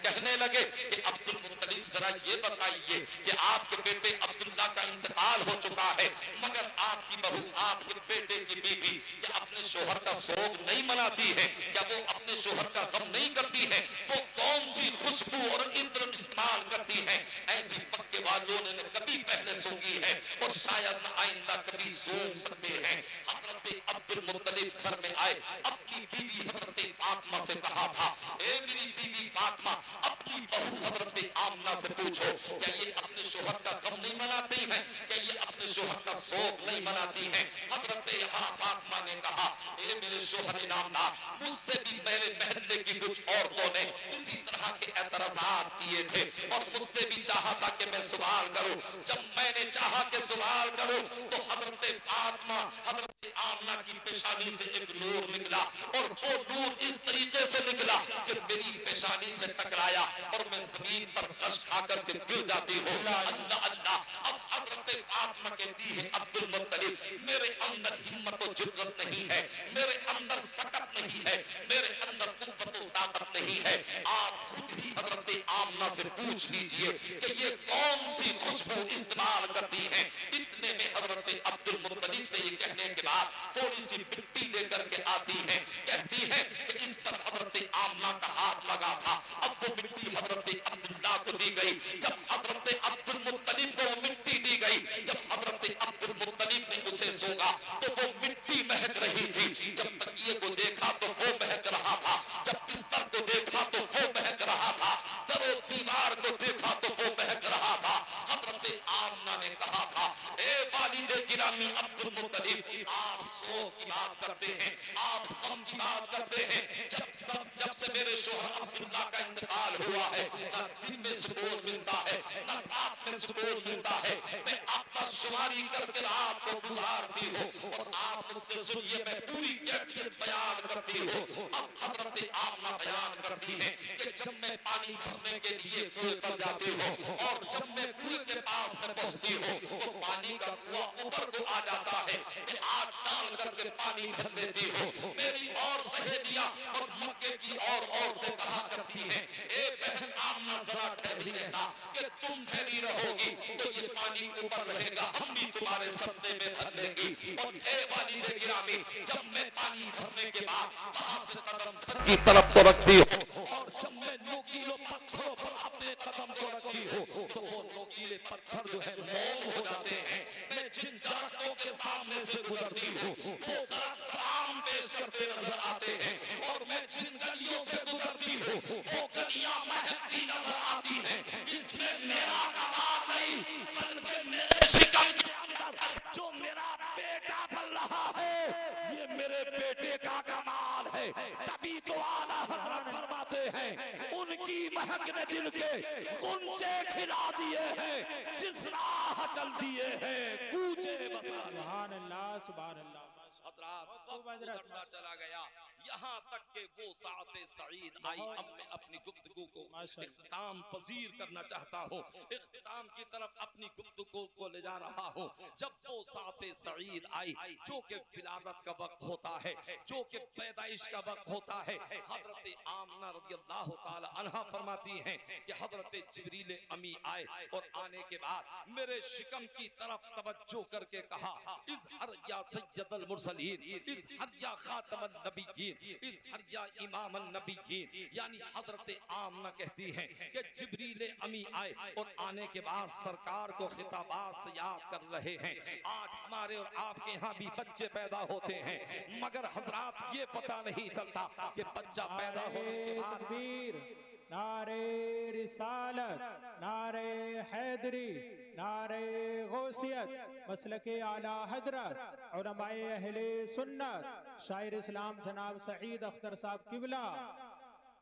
कहने लगे कि अब्दुल मुत्तलिब जरा ये बताइए कि आपके बेटे अब्दुल्लाह का इंतकाल हो चुका है, मगर आपकी बहू, आपके बेटे की बीवी क्या अपने शोहर का शोक नहीं मनाती है? क्या वो अपने शोहर का गम नहीं करती है? वो कौन सी खुशबू और इत्र इस्तेमाल करती है? ऐसी मक्के वालों ने कभी पहले सूंघी है और शायद न आइंदा कभी सूंघ सकते हैं। हजरत अब्दुल मुत्तलिब घर में आए, अपनी बीवी हजरत फातिमा से कहा था, ए मेरी बीवी फातिमा, अपनी बहू हजरत आमना से पूछो क्या ये अपने शोहर का गम नहीं मनाती है? क्या ये अपने शोहर का शोक नहीं मनाती है? हजरत फातिमा ने कहा, ए मेरे शोहर नामदार, मुझसे भी मेरे महल्ले की कुछ औरतों ने इसी तरह के एतराज़ात किए थे और मुझसे भी चाहा था कि मैं सवाल करूं। जब मैंने चाहा कि सवाल करूं तो हजरत फातिमा, हजरत आमना की पेशानी से एक नूर निकला और वो नूर इस तरीके से निकला कि मेरी पेशानी से टकराया और मैं जमीन पर फर्श खाकर के गिर जाती हूँ। अल्लाह अल्लाह, अब हजरत फातिमा कहती है, अब्दुल मुत्तलिब, मेरे अंदर हिम्मत और जुर्रत नहीं है, मेरे अंदर सकत नहीं है, मेरे अंदर कुव्वत और ताकत नहीं है। आप खुद ही हजरत आमना से पूछ लीजिए कि ये कौन सी खुशबू इस्तेमाल करती है। इतने में हजरत अब्दुल मुत्तलिब से ये कहने के बाद थोड़ी सी मिट्टी लेकर के आती है, कहती है कि इस पर हजरत आमना का हाथ लगा था। अब वो मिट्टी हजरत अब्दुल्लाह को दी गई। जब हजरत अब्दुल मुत्तलिब को मिट्टी दी गई, जब हजरत अब्दुल मुत्तलिब ने उसे सोगा तो वो मिट्टी महक रही थी। जब तकिए को देखा तो वो महक रहा था, जब बिस्तर को देखा तो वो महक रहा था, दरो दीवार को देखा तो वो महक रहा था। हजरत आमना ने कहा था, ए वालिदे गिरामी अब्दुल मुत्तलिब, आप शोक की बात करते हैं, आप गम की बात करते हैं। जब से मेरे शोहर अब्दुल्लाह का इंतकाल हुआ है, ना दिन में सुकून मिलता है, ना रात में सुकून मिलता है। मैं आपका शुमारी करके रात को गुजारती हूँ और आप मुझसे सुनिए, मैं पूरी कैफियत बयान करती हूँ। अब हजरत आमना बयान करती है कि जब मैं पानी भरने के लिए कुएं पर जाती हूँ और जब मैं कुएं के पास में पहुँचती हूँ तो पानी का कुआं ऊपर को आ जाता है। मैं हाथ डाल करके पानी भर लेती हूँ। मेरी और सहेलियां और मक्के की और औरतें कहा करती हैं, ए बहन आमना जरा ठहरी रहना, कि तुम ठहरी रहोगी तो ये पानी ऊपर रहेगा, हम भी तुम्हारे सत्ते में भर लेंगी। और ए वालिदे गिरामी, जब मैं पानी भरने के बाद वहां से कदम घर की तरफ को रखती हूँ और जब मैं नोकीले पत्थरों पर अपने कदम को रखती हूँ तो वो नोकीले पत्थर जो है मौन हो जाते हैं। मैं जिन दरख्तों के सामने से गुजरती हूँ वो दरख्त सलाम पेश करते नजर आते हैं और मैं जिन गलियों से गुजरती हूँ वो गलियां महकती नजर आती हैं। इसमें मेरा कमाल नहीं बल्कि मेरे शिकम के अंदर जो मेरा बेटा पल रहा है, ये मेरे बेटे का कमाल है। तभी तो आला हजरत फरमाते हैं, उनकी महक ने दिल के गुंजे खिला दिए हैं, जिस राह चल दिए हैं कूचे बसा। सुभान अल्लाह, सुभान अल्लाह। गुजरता चला गया, यहाँ तक के वो साते सईद आई। अब मैं अपनी गुफ्तगू को इख्तिताम पजीर करना चाहता हूँ, इख्तिताम की तरफ अपनी गुफ्तगू को ले जा रहा हूँ। जब वो साते सईद आई, जो कि विलादत का वक्त होता है, जो कि पैदाइश का वक्त होता है, हजरत आमना रज़ियल्लाहु ताला अन्हा फरमाती हैं कि हजरत जिब्रील अमी आए और आने के बाद मेरे शिकम की तरफ तवज्जो करके कहा, इज़हर या सय्यदल मुरसलीन, इज़हर या खातमन नबिय्यीन, नबिय्यीन इज़ या इमाम नबिय्यीन, यानी हजरत आमना कहती हैं कि जिब्रील अमी आए और आने के बाद सरकार को खिताबात से याद कर रहे हैं। आज हमारे और आपके यहाँ भी बच्चे पैदा होते हैं, मगर हजरात ये पता नहीं चलता कि बच्चा पैदा होने के बाद तकबीर, नारे रिसालत, नारे हैदरी, नारे गौसियत, मसलके आला हजरत, उलमाए अहले सुन्नत, शायर इस्लाम जनाब सईद अख्तर साहब किबला।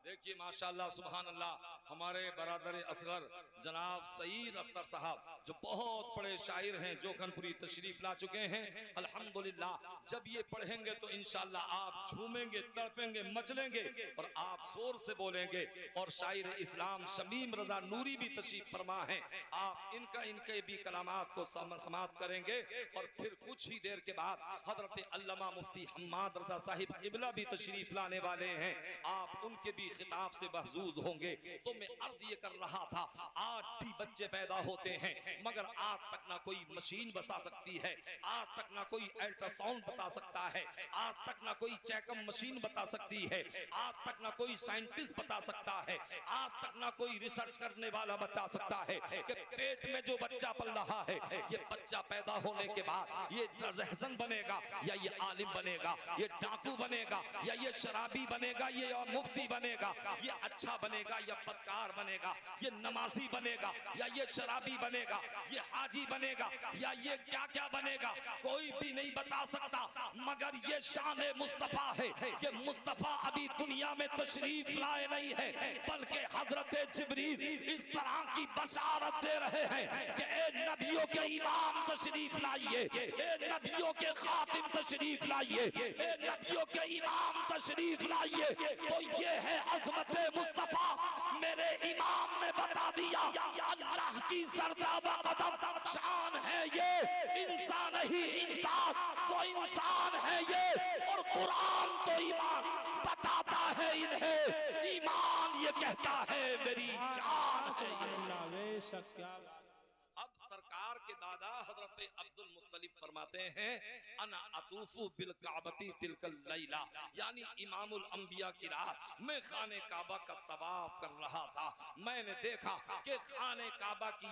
देखिए माशाअल्लाह सुभान अल्लाह, हमारे बरादर असगर जनाब सईद अख्तर साहब जो बहुत बड़े शायर हैं, जोखनपुरी तशरीफ ला चुके हैं। अल्हम्दुलिल्लाह जब ये पढ़ेंगे तो इंशाअल्लाह आप झूमेंगे, तड़पेंगे, मचलेंगे और आप जोर से बोलेंगे। और शायर इस्लाम शमीम रजा नूरी भी तशरीफ फरमा है, आप इनके भी कलामात को समाप्त करेंगे और फिर कुछ ही देर के बाद हजरत अल्लामा मुफ्ती हम्माद रजा साहिब किबला भी तशरीफ लाने वाले हैं, आप उनके भी खिताब से महजूज होंगे। तो मैं अर्ज ये कर रहा था, आज भी बच्चे पैदा होते हैं, मगर आज तक ना कोई मशीन बता सकती है, आज तक ना कोई अल्ट्रासाउंड बता सकता है, आज तक ना कोई चेकअप मशीन बता सकती है, आज तक ना कोई साइंटिस्ट बता सकता है, आज तक ना कोई रिसर्च करने वाला बता सकता है कि पेट में जो बच्चा पल रहा है, ये बच्चा पैदा होने के बाद ये रहसन बनेगा या ये आलिम बनेगा, ये डाकू बनेगा या ये शराबी बनेगा, ये मुफ्ती बनेगा, ये अच्छा बनेगा या बदकार बनेगा, ये नमाजी बनेगा या ये शराबी बनेगा, ये हाजी बनेगा या ये क्या क्या बनेगा, कोई भी नहीं बता सकता। मगर ये शान मुस्तफा है कि मुस्तफा अभी दुनिया में तशरीफ लाए नहीं है, बल्कि हजरत जिब्रील इस तरह की बशारत दे रहे हैं कि ए नबियों के इमाम तशरीफ लाइए, ए नबियों के खातिम तशरीफ लाइए, ए नबियों के इमाम तशरीफ लाइए। तो ये है अज़मत मुस्तफा। मेरे इमाम ने बता दिया, अल्लाह की सरदावा कदम शान है ये, इंसान ही इंसान, वो इंसान है ये। और कुरान तो ईमान बताता है इन्हें, ईमान ये कहता है मेरी जान है ये। अब सरकार के दादा हजरत अब्दुल मुत्तलिब फरमाते हैं, अना अतूफु बिल काबती तिलकल लैला, यानी इमामुल अंबिया की रात मैं खाने काबा का तवाफ कर रहा था, मैंने देखा कि खाने काबा की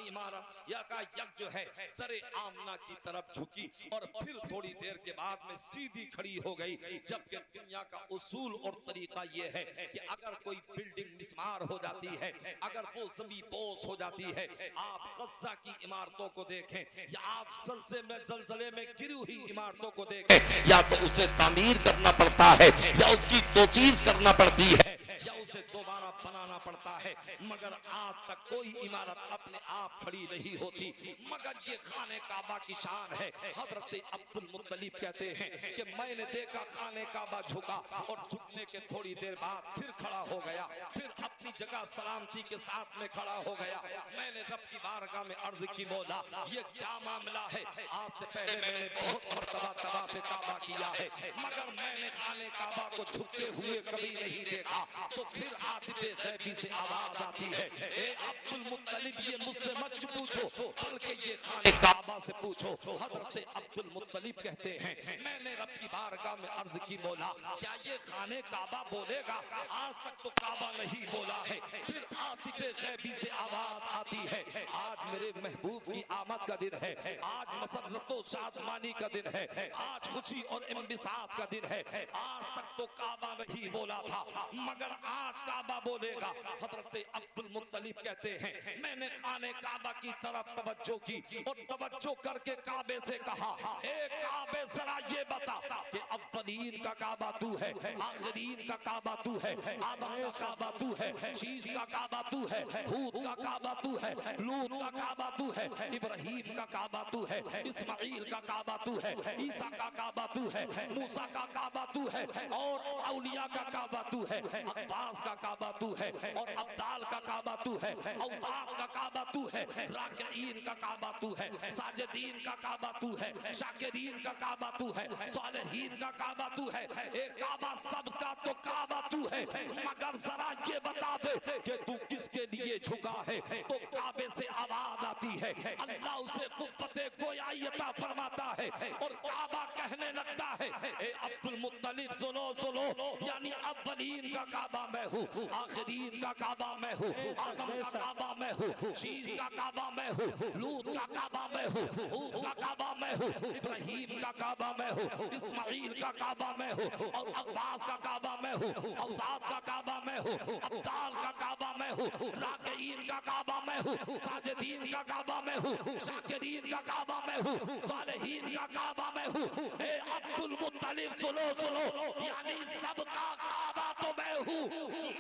इमारत या का यक जो है तरे आमना की तरफ झुकी और फिर थोड़ी देर के बाद में सीधी खड़ी हो गई। जबकि दुनिया का उसूल और तरीका ये है कि अगर कोई बिल्डिंग मिस्मार हो जाती है, अगर वो ज़मीन बोस हो जाती है, आप गज़ा की इमारतों को देखें या आप ज़लज़ले में गिरी हुई इमारतों को देखें, या तो उसे तामीर करना पड़ता है या उसकी तोसीज करना पड़ती है या उसे दोबारा बनाना पड़ता है, मगर आज तक कोई इमारत अपने आप खड़ी नहीं होती। मगर ये खाने काबा की शान है। हजरत अब्दुल मुत्तलिब कहते हैं कि मैंने देखा खाने काबा झुका और झुकने के थोड़ी देर बाद फिर खड़ा हो गया, फिर अपनी जगह सलामती के साथ में खड़ा हो गया। मैंने रब की बारगाह में अर्ज की, मौला ये क्या मामला है? आज से पहले मैंने बहुत मर्तबा तवाफ़ काबा किया है, मगर मैंने खाने काबा को झुकते हुए कभी नहीं देखा। तो फिर आतिफे ग़ैबी से आवाज आती है, ए अब्दुल मुत्तलिब ये मुझसे मत पूछो, बल्कि ये खाने काबा से पूछो। हजरत अब्दुल मुत्तलिब कहते हैं, मैंने रब की बारगाह में अर्ज की, मौला क्या ये खाने काबा बोलेगा? आज तक तो काबा नहीं बोला है। फिर आतिफे ग़ैबी से आवाज आती है, आज मेरे महबूब की आमद का दिन है, आज मसरत व शादमानी का दिन है, आज खुशी और इंबिसात का दिन है। आज तक तो काबा नहीं बोला था, मगर आज काबा बोलेगा। हजरत अब्दुल मुत्तलिब कहते हैं, मैंने खाने काबा की तरफ तवज्जो की और तवज्जो करके काबे से कहा, ए काबे जरा ये बता कि अव्वलीन का काबा तू है, आखिरीन का काबा तू है, आदम का काबा तू है, शीश का काबा तू है, हूद का काबा तू है, लूत का काबा तू है, इब्राहीम का काबा तू है, इस्माइल का काबा तू है, ईसा का काबा तू है, मूसा का काबा तू है और औलिया का काबा तू है, अब्बास का काबा तू है और अब्दाल का काबा तू है, औताद का काबा तू है, राकिईन का काबा तू है, साजिदीन का काबा तू है, शाकिरीन का काबा तू है, सालिहीन का काबा तू है। एक काबा सबका तो काबा तू है, मगर जरा ये बता दे कि तू किसके लिए झुका है तो काबे से आवाज आती है, अल्लाह उसे कुव्वते गोयाई अता फरमाता है और काबा कहने लगता है, ए अब्दुल मुत्तलिब सुनो सुनो, यानी अव्वलीन का काबा मैं हूँ, आखिरीन का काबा मैं हूँ, आदम का काबा मैं हूँ, शीश का काबा मैं हूँ, लूत का काबा मैं हूँ, हूद का काबा मैं हूँ, इब्राहिम का काबा मैं हूँ, इस्माइल का काबा मैं हूँ, और अब्बास का काबा मैं हूँ, औसाद का काबा मैं हूँ, अब्दाल का काबा मैं हूँ, राकीन का काबा मैं हूँ, साजिदीन का काबा मैं हूँ, शाकिरीन का काबा मैं हूँ, सालिहीन का काबा मैं हूँ। ए अब्दुल मुत्तलिब सुनो सुनो, यानी सबका काबा तो मैं हूँ,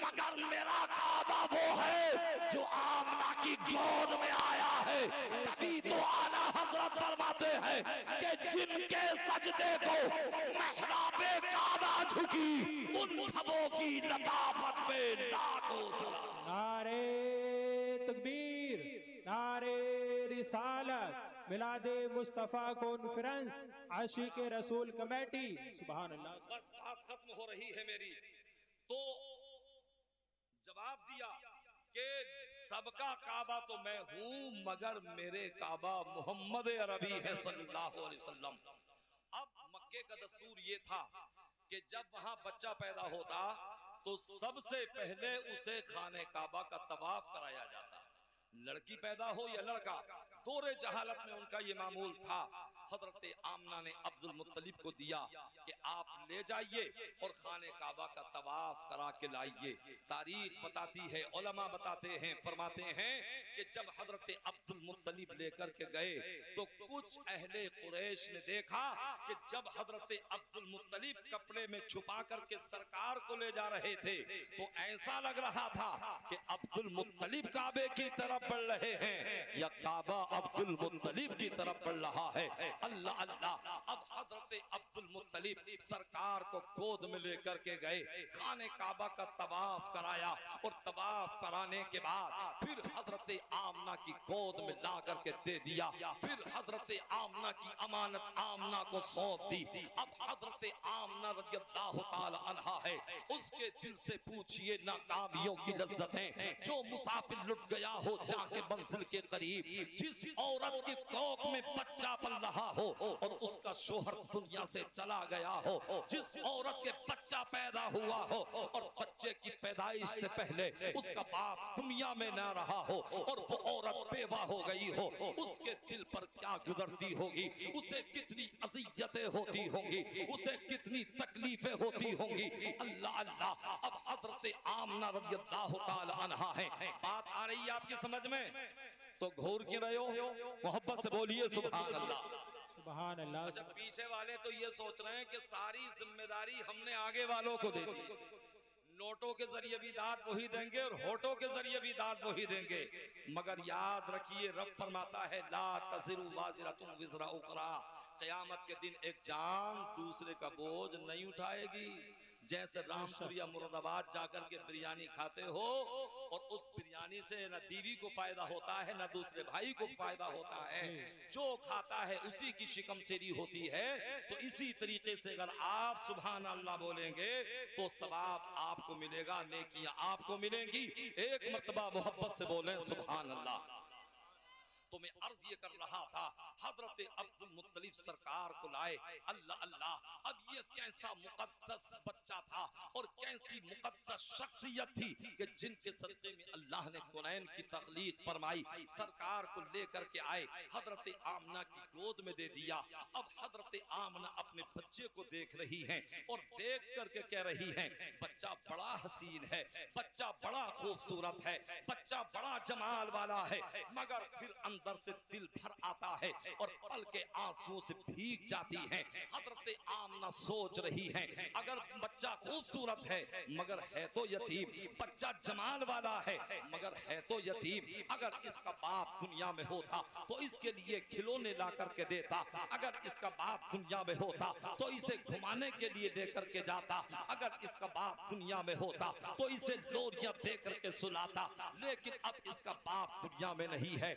मगर मेरा काबा वो है जो आमना की गोद में आया है। तभी तो आला हजरत फरमाते हैं कि जिनके सजदे को महराबे काबा झुकी, उन खबों की लताफत पे लाखों सलाम। नारे तकबीर, नारे रिसालत, मिलादे मुस्तफा कॉन्फ्रेंस, आशिक रसूल कमेटी। सुभान अल्लाह। बस बात खत्म हो रही है मेरी, तो जवाब दिया कि सबका काबा तो मैं हूं, मगर मेरे काबा मोहम्मद अरबी है सल्लल्लाहु अलैहि वसल्लम। अब मक्के का दस्तूर ये था कि जब वहां बच्चा पैदा होता तो सबसे पहले उसे खाने काबा का तवाफ कराया जाता, लड़की पैदा हो या लड़का, दौरे जहालत में उनका ये मामूल था। हजरत आमना ने अब्दुल मुत्तलिब को दिया कि आप ले जाइए और खाने काबा का तवाफ करा के लाइए। तारीख बताती है, उलमा बताते हैं, फरमाते हैं कि जब हजरत अब्दुल मुत्तलिब लेकर के गए तो कुछ अहले कुरैश ने देखा कि जब हजरत अब्दुल मुत्तलिब कपड़े में छुपा करके सरकार को ले जा रहे थे तो ऐसा लग रहा था कि अब्दुल मुत्तलिब काबे की तरफ बढ़ रहे हैं या काबा अब्दुल मुत्तलिब की तरफ बढ़ रहा है। अल्लाह अल्लाह। अब हजरत अब्दुल मुत्तलिब सरकार को गोद में लेकर के गए, खाने काबा का तवाफ कराया और तवाफ कराने के बाद फिर हजरत आमना की गोद में ला करके दे दिया। फिर हजरत आमना की अमानत आमना को सौंप दी। अब हजरत आमना रज़ियल्लाहु ताला अन्हा है, उसके दिल से पूछिए नाकामियों की लज्जतें। जो मुसाफिर लुट गया हो जाके मंजिल के करीब, जिस औरत की कोख में बच्चा पल रहा हो और उसका शोहर दुनिया से चला गया हो, जिस औरत के बच्चा पैदा हुआ हो और बच्चे की पैदाइश से पहले उसका बाप दुनिया में ना रहा हो और वो औरत बेवा हो गई हो, उसके दिल पर क्या गुजरती होगी, उसे कितनी अज़ियतें होती होंगी, उसे कितनी तकलीफें होती होंगी। अल्लाह अल्लाह। अब हजरत आमना रज़ियल्लाहु ताला अन्हा है, बात आ रही है आपकी समझ में? तो घूर क्यों रहे हो? मोहब्बत से बोलिए सुभान अल्लाह। सुभान अल्लाह। अच्छा, पीछे वाले तो ये सोच रहे हैं कि सारी जिम्मेदारी हमने आगे वालों को दे दी, नोटों के जरिए भी दाद वही देंगे और होठों के जरिए भी दाद वही देंगे। मगर याद रखिए, रब फरमाता है ला तज़िरु वाज़िरतुन विज़रा उखरा, क़यामत के दिन एक जान दूसरे का बोझ नहीं उठाएगी। जैसे रामपुर या मुरादाबाद जाकर के बिरयानी खाते हो और उस बिरयानी से न बीवी को फायदा होता है न दूसरे भाई को फायदा होता है, जो खाता है उसी की शिकम सेरी होती है। तो इसी तरीके से अगर आप सुभान अल्लाह बोलेंगे तो सवाब आपको मिलेगा, नेकियां आपको मिलेंगी। एक मर्तबा मोहब्बत से बोलें सुभान अल्लाह। तो मैं अर्ज ये कर रहा था, हजरत अब्दुल मुत्तलिब सरकार को लाए। अल्लाह अल्लाह। अब ये कैसा मुकद्दस बच्चा था और कैसी मुकद्दस शख्सियत थी कि जिनके सदक़े में अल्लाह ने कुनैन की तख्लीक फरमाई। सरकार को लेकर के आए, हजरत आमना की गोद में दे दिया। अब हजरत आमना अपने बच्चे को देख रही हैं और देख करके कह रही हैं, बच्चा बड़ा हसीन है, बच्चा बड़ा खूबसूरत है, बच्चा बड़ा जमाल वाला है, मगर फिर अंदर से दिल भर आता है और पल के आंसुओं से भीग जाती हैं। हजरत आमना सोच रही हैं, अगर बच्चा खूबसूरत है मगर है तो यतीम, बच्चा जमाल वाला है मगर है तो यतीम, अगर इसका बाप दुनिया में होता तो इसके लिए खिलौने ला करके देता, अगर इसका बाप दुनिया में होता तो इसे घुमाने के लिए लेकर के जाता, अगर इसका बाप दुनिया में होता तो इसे लोरियां दे करके सुलाता। लेकिन अब इसका बाप दुनिया में नहीं है।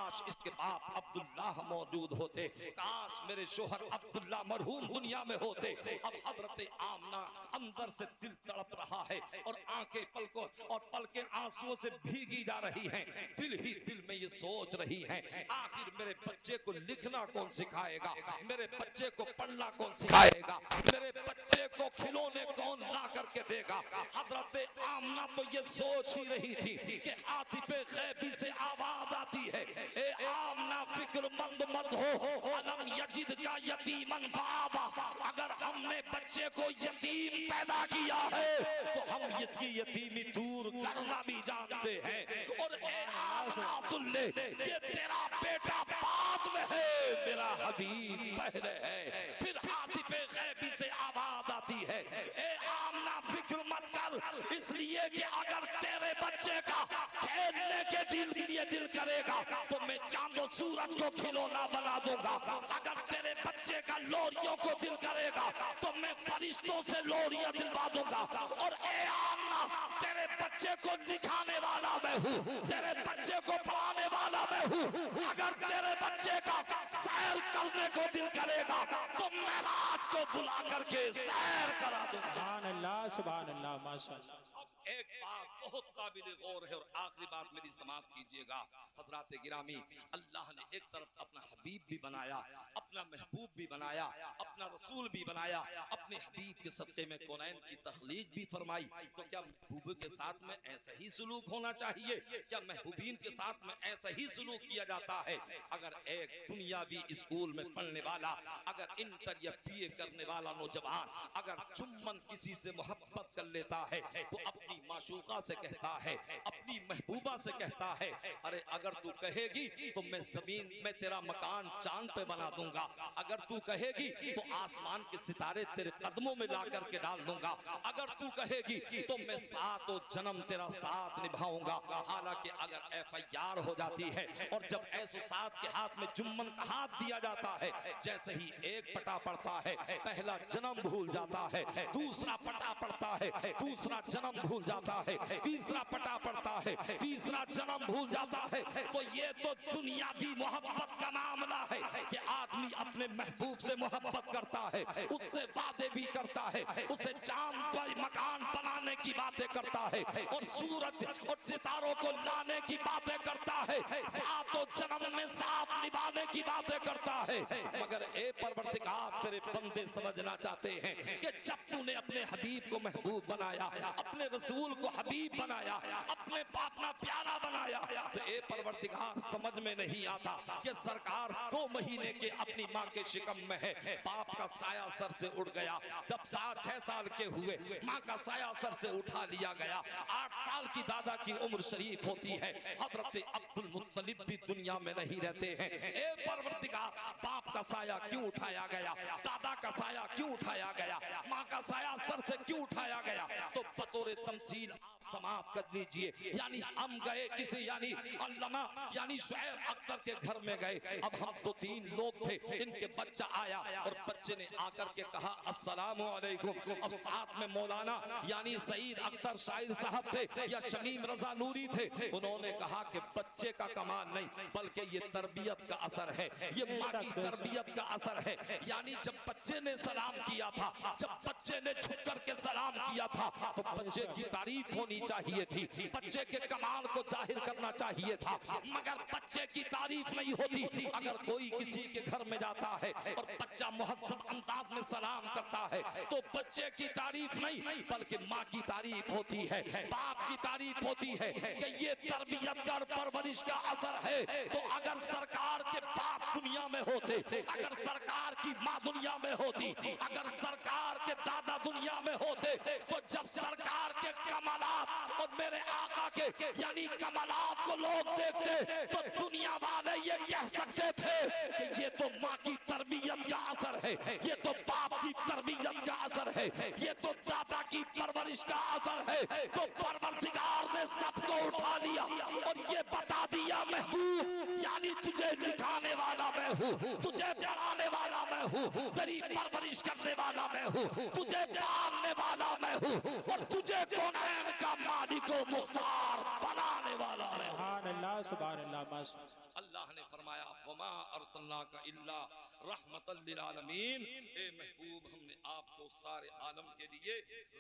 काश इसके बाप अब्दुल्लाह मौजूद होते, काश मेरे शोहर अब्दुल्ला मरहूम दुनिया में होते। अब हजरत आमना अंदर से दिल तड़प रहा है और आंखें पलकों और पलकें आंसुओं से भीगी जा रही हैं। दिल ही दिल में ये सोच रही हैं, आखिर मेरे बच्चे को लिखना कौन सिखाएगा, मेरे बच्चे को पढ़ना कौन सिखाएगा, मेरे बच्चे को खिलौने कौन ला करके देगा। हजरत आमना तो ये सोच ही रही थी कि आतिफे गैबी से आवाज आती है, ए आमना फिक्रमंद मत हो, अलम यजिद का यतीमन बाबा, अगर हमने बच्चे को यतीम पैदा किया है तो हम इसकी यतीमी दूर करना भी जानते हैं। और ए आमना सुन ले, ये तेरा बेटा बाद में है, मेरा हबीब पहले है। फिर आतिफे गैबी से आवाज आती है, ए आमना फिक्र मत कर, इसलिए कि अगर तेरे बच्चे का खेलने के लिए दिल करेगा तो मैं चांदो सूरज को खिलौना बना दूंगा। अगर तेरे बच्चे का लोरियों को दिल करेगा तो मैं फरिश्तों से लोरियां दिलवा दूंगा। और ए आमना, तेरे बच्चे को लिखाने वाला मैं हूँ, तेरे बच्चे को पढ़ाने वाला मैं हूँ। अगर तेरे बच्चे का सैर करने को दिल करेगा तो मैं राज को बुला करके सैर करा दूंगा। सुभान अल्लाह, सुभान अल्लाह, माशाअल्लाह। एक बात बहुत काबिल गौर है और आखिरी बात मेरी समाप्त कीजिएगा। हजरात गिरामी, अल्लाह ने एक तरफ अपना हबीब भी बनाया, अपना महबूब भी बनाया, अपना रसूल भी बनाया, अपने हबीब के सदक़े में कौनैन की तख्लीक भी फरमाई। तो क्या महबूब के साथ में ऐसा ही सुलूक होना चाहिए? क्या महबूबीन के साथ में ऐसा ही सुलूक किया जाता है? अगर एक दुनियावी स्कूल में पढ़ने वाला, अगर इंटर या बीए करने वाला नौजवान अगर चुम्बन किसी से मोहब्बत कर लेता है तो अपनी माशूका से कहता है, अपनी महबूबा से कहता है, अरे अगर तू कहेगी तो मैं जमीन में तेरा मकान चांद पे बना दूंगा, अगर तू कहेगी तो आसमान के सितारे तेरे कदमों में ला करके डाल दूंगा, अगर तू कहेगी तो मैं सातों जन्म तेरा साथ निभाऊंगा। हालांकि अगर FIR हो जाती है और जब ऐसो साथ के हाथ में जुम्मन का हाथ दिया जाता है, जैसे ही एक पटा पड़ता है पहला जन्म भूल जाता है, दूसरा पटा पड़ता है दूसरा जन्म भूल जाता है, तीसरा पटा पड़ता है तीसरा जन्म भूल जाता है। तो ये तो दुनियावी मोहब्बत का मामला है कि आदमी अपने महबूब से मोहब्बत करता है, उससे वादे भी करता है, उसे चांद पर मकान बनाने की बातें करता है और सूरज और सितारों को लाने की बातें करता है, सातों जन्म में साथ निभाने की बातें करता है। मगर ए परवरदिगार, तेरे बंदे समझना चाहते हैं कि जब तूने अपने हबीब को महबूब बनाया, अपने रसूल को हबीब बनाया, अपने अपना प्यारा बनाया, तो ए परवरदिगार समझ में नहीं आता कि सरकार 2 महीने के अपनी माँ के शिकम में है, बाप का साया सर से उड़ गया, जब 6 साल के हुए माँ का साया सर से उठा लिया गया, 8 साल की दादा की उम्र शरीफ होती है, हजरत अब्दुल मुत्तलिब भी दुनिया में नहीं रहते हैं। ए परवरदिगार, बाप का साया क्यों उठाया गया, दादा का साया क्यों उठाया गया, माँ का साया सर से क्यों उठाया गया? तो बतौर तमसील समाप्त कर लीजिए। यानी हम गए किसी यानी शुएब अख्तर के घर में गए, अब हम 2-3 लोग थे, इनके बच्चा आया और बच्चे ने आकर के कहा अस्सलामु अलैकुम। अब साथ में मौलाना यानी सईद अख्तर शाहिर साहब थे या शमीम रजा नूरी थे, उन्होंने कहा कि बच्चे का कमाल नहीं बल्कि ये तरबियत का असर है, ये माँ की तरबियत का असर है। यानी जब बच्चे ने सलाम किया था, जब बच्चे ने झुक करके सलाम किया था तो बच्चे की तारीफ होनी चाहिए थी, बच्चे के कमाल को जाहिर करना चाहिए था, मगर बच्चे की तारीफ नहीं होती। अगर कोई किसी के घर में जाता है और बच्चा मुहज्जब अंदाज में सलाम करता है तो बच्चे की तारीफ नहीं बल्कि माँ की तारीफ होती है, बाप की तारीफ होती है कि ये तरबियत का परवरिश का असर है। तो अगर सरकार के बाप दुनिया में होते, अगर सरकार की माँ दुनिया में होती, अगर सरकार के दादा दुनिया में होते, तो जब सरकार के कमालात और मेरे आका के यानी कमालात को लोग देखते तो दुनिया वाले ये कह सकते थे कि ये तो माँ की तरबियत का असर है, ये तो बाप की तरबियत का असर है, ये तो दादा की परवरिश का असर है। तो परवरदिगार ने सबको उठा लिया और ये बता दिया महबूब यानी तुझे लिखाने वाला मैं हूँ, तुझे पढ़ाने वाला मैं हूँ, तेरी परवरिश करने वाला मैं हूँ, तुझे पालने वाला मैं हूँ और तुझे कौनैन का मालिक व मुख्तार बनाने वाला मैं हूँ। सुभान अल्लाह, सुभान अल्लाह, माशाअल्लाह। अल्लाह ने फरमाया वमा अरसलनाका इल्ला रहमतल लिल आलमीन, ए महबूब हमने आपको सारे आलम के लिए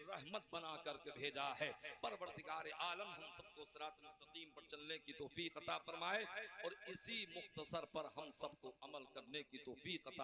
रहमत बना करके भेजा है। परवरदिगार आलम हम सबको सिरात मुस्तकीम पर चलने की तौफीक अता फरमाए और इसी मुख्तसर पर हम सबको अमल करने की तौफीक अता